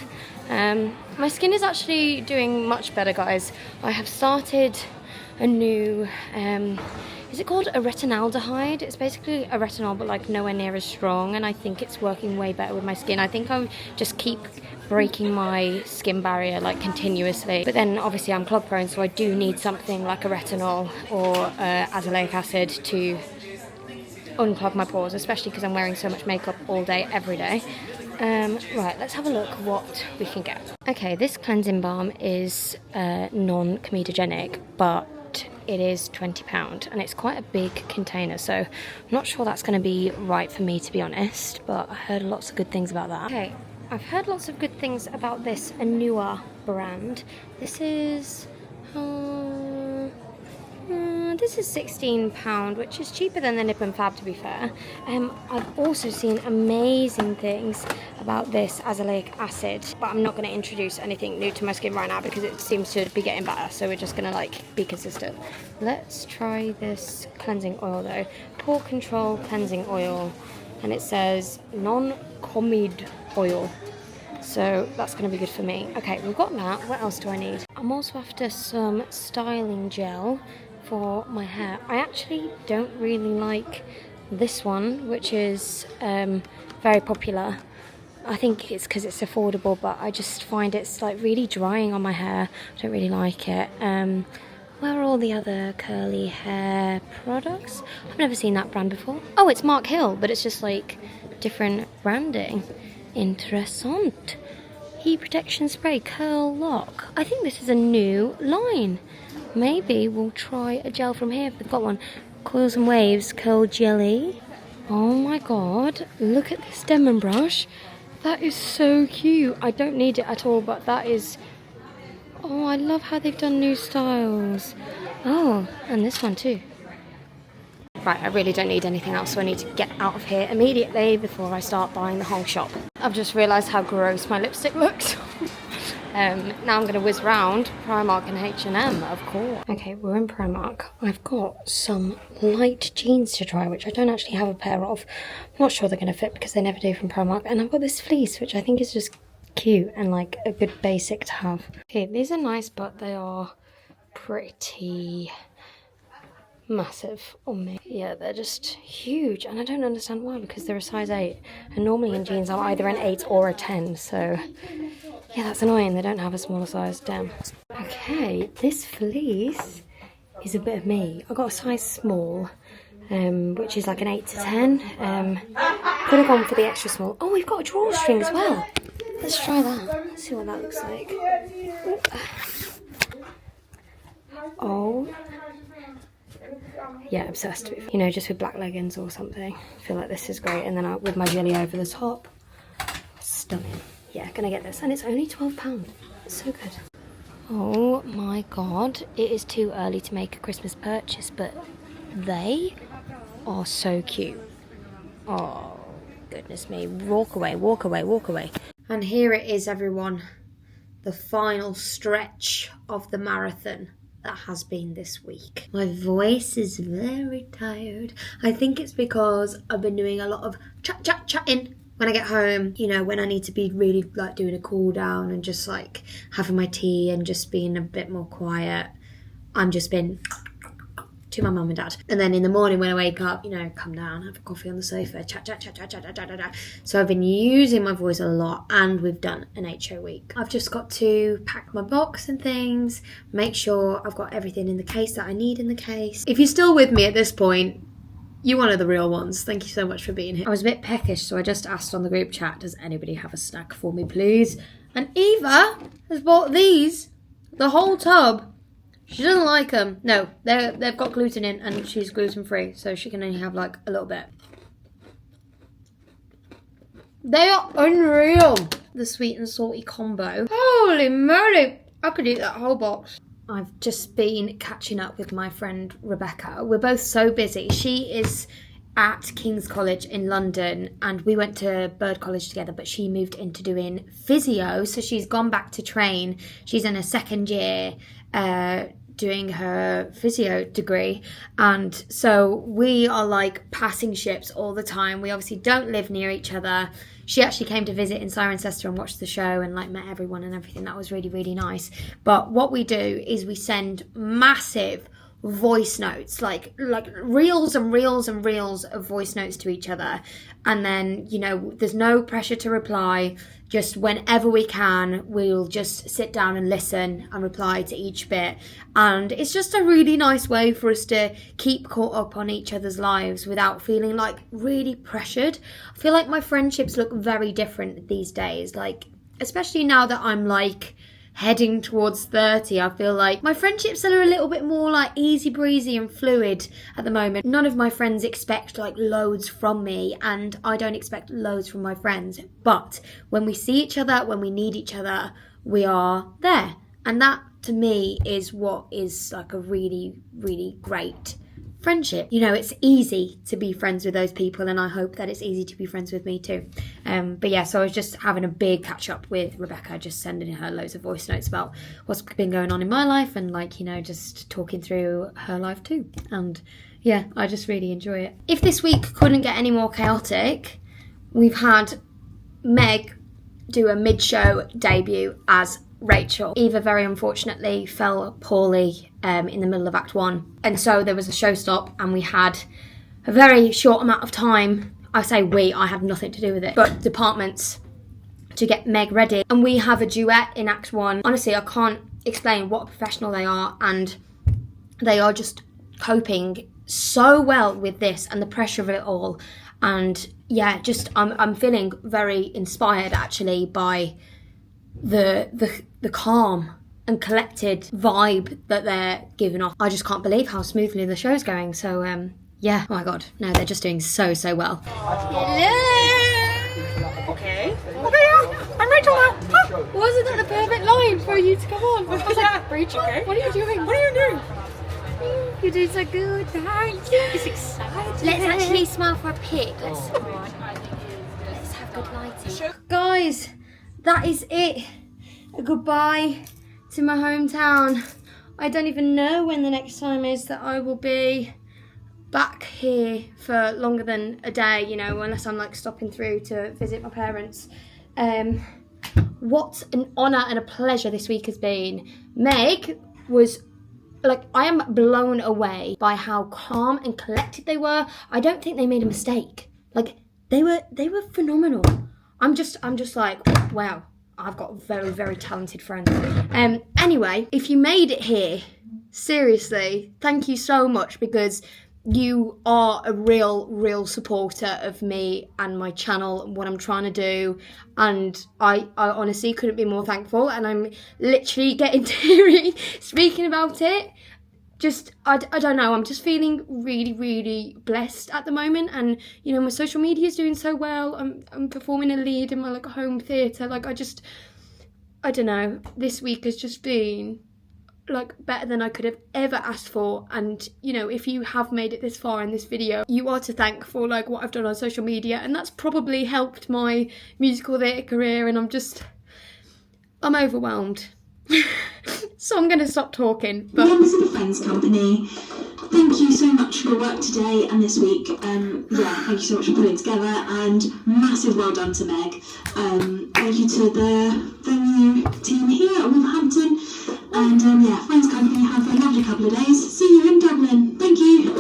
My skin is actually doing much better, guys. I have started a new is it called a retinaldehyde? It's basically a retinol but like nowhere near as strong, and I think it's working way better with my skin. I think I just keep breaking my skin barrier like continuously, but then obviously I'm clog prone, so I do need something like a retinol or azelaic acid to unclog my pores, especially because I'm wearing so much makeup all day every day. Right, let's have a look what we can get. Okay, this cleansing balm is non-comedogenic, but it is £20 and it's quite a big container, so I'm not sure that's going to be right for me, to be honest, but I heard lots of good things about that. Okay, I've heard lots of good things about this Anua brand. This is £16, which is cheaper than the Nip and Fab, to be fair. I've also seen amazing things about this azelaic acid, but I'm not going to introduce anything new to my skin right now because it seems to be getting better, so we're just going to like be consistent. Let's try this cleansing oil though. Pore Control Cleansing Oil, and it says non-comid oil. So that's going to be good for me. Okay, we've got that. What else do I need? I'm also after some styling gel. for my hair. I actually don't really like this one, which is very popular. I think it's because it's affordable, but I just find it's like really drying on my hair. I don't really like it. Where are all the other curly hair products? I've never seen that brand before. Oh, it's Mark Hill, but it's just like different branding. Interessant. Heat protection spray, curl lock. I think this is a new line. Maybe we'll try a gel from here if they've got one. Coils and Waves curl jelly. Oh my god, look at this Demon brush. That is so cute. I don't need it at all, but that is... Oh, I love how they've done new styles. Oh, and this one too. Right, I really don't need anything else, so I need to get out of here immediately before I start buying the whole shop. I've just realised how gross my lipstick looks. Now I'm going to whiz round Primark and H&M, of course. Okay, we're in Primark. I've got some light jeans to try, which I don't actually have a pair of. I'm not sure they're going to fit because they never do from Primark. And I've got this fleece, which I think is just cute and like a good basic to have. Okay, these are nice, but they are pretty massive on me. Yeah, they're just huge, and I don't understand why, because they're a size 8. And normally in jeans I'm either an 8 or a 10, so... yeah, that's annoying. They don't have a smaller size. Damn. Okay, this fleece is a bit of me. I got a size small, which is like an 8 to 10. Could have gone for the extra small. Oh, we've got a drawstring as well. Let's try that. Let's see what that looks like. Oh. Yeah, obsessed with. You know, just with black leggings or something. I feel like this is great. And then with my jelly over the top. Stunning. Yeah, gonna get this, and it's only £12. It's so good. Oh my god, it is too early to make a Christmas purchase, but they are so cute. Oh, goodness me. Walk away, walk away, walk away. And here it is, everyone. The final stretch of the marathon that has been this week. My voice is very tired. I think it's because I've been doing a lot of chatting. When I get home, you know, when I need to be really like doing a cool down and just like having my tea and just being a bit more quiet, I'm just been to my mum and dad. And then in the morning when I wake up, you know, come down, have a coffee on the sofa, chat. So I've been using my voice a lot, and we've done an HO week. I've just got to pack my box and things, make sure I've got everything in the case that I need in the case. If you're still with me at this point, you're one of the real ones. Thank you so much for being here. I was a bit peckish, so I just asked on the group chat, does anybody have a snack for me, please? And Eva has bought these, the whole tub. She doesn't like them. No, they've got gluten in, and she's gluten-free, so she can only have like a little bit. They are unreal. The sweet and salty combo. Holy moly. I could eat that whole box. I've just been catching up with my friend Rebecca. We're both so busy. She is at King's College in London, and we went to Bird College together, but she moved into doing physio, so she's gone back to train. She's in her second year doing her physio degree, and so we are like passing ships all the time. We obviously don't live near each other. She actually came to visit in Cirencester and watched the show and like met everyone and everything. That was really, really nice. But what we do is we send massive voice notes, like reels and reels and reels of voice notes to each other. And then, you know, there's no pressure to reply. Just whenever we can, we'll just sit down and listen and reply to each bit. And it's just a really nice way for us to keep caught up on each other's lives without feeling like really pressured. I feel like my friendships look very different these days. Like, especially now that I'm like heading towards 30, I feel like my friendships are a little bit more like easy breezy and fluid at the moment. None of my friends expect like loads from me, and I don't expect loads from my friends. But when we see each other, when we need each other, we are there. And that to me is what is like a really, really great friendship. You know, it's easy to be friends with those people, and I hope that it's easy to be friends with me too. But yeah, so I was just having a big catch up with Rebecca, just sending her loads of voice notes about what's been going on in my life, and like, you know, just talking through her life too. And yeah, I just really enjoy it. If this week couldn't get any more chaotic, we've had Meg do a mid-show debut as Rachel. Eva very unfortunately fell poorly in the middle of Act 1. And so there was a show stop and we had a very short amount of time. I say we, I had nothing to do with it. But departments to get Meg ready. And we have a duet in Act 1. Honestly, I can't explain what a professional they are, and they are just coping so well with this and the pressure of it all. And yeah, just I'm feeling very inspired actually by the calm and collected vibe that they're giving off. I just can't believe how smoothly the show's going. So yeah, oh my god, no, they're just doing so well. Okay. I'm Rachel now. Wasn't that the perfect line for you to come on? I was like, Rachel, what are you doing? What are you doing? You're doing so good, thanks. It's exciting. Let's actually smile for a pic. Let's have good lighting. Guys, that is it. A goodbye to my hometown. I don't even know when the next time is that I will be back here for longer than a day, you know, unless I'm like stopping through to visit my parents. What an honour and a pleasure this week has been. Meg was like, I am blown away by how calm and collected they were. I don't think they made a mistake. Like, they were phenomenal. I'm just like, wow, I've got very talented friends. Anyway, if you made it here, seriously, thank you so much, because you are a real supporter of me and my channel and what I'm trying to do, and I honestly couldn't be more thankful, and I'm literally getting teary speaking about it. Just I don't know, I'm just feeling really blessed at the moment, and you know, my social media is doing so well. I'm performing a lead in my like home theatre. Like I don't know, this week has just been like better than I could have ever asked for. And you know, if you have made it this far in this video, you are to thank for like what I've done on social media, and that's probably helped my musical theatre career, and I'm overwhelmed. So I'm going to stop talking. But members of the Friends Company, thank you so much for your work today and this week. Thank you so much for putting it together, and massive well done to Meg. Thank you to the venue team here at Wolverhampton, and Friends Company, have a lovely couple of days. See you in Dublin. Thank you.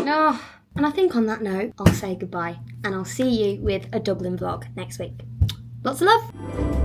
And I think on that note, I'll say goodbye, and I'll see you with a Dublin vlog next week. Lots of love.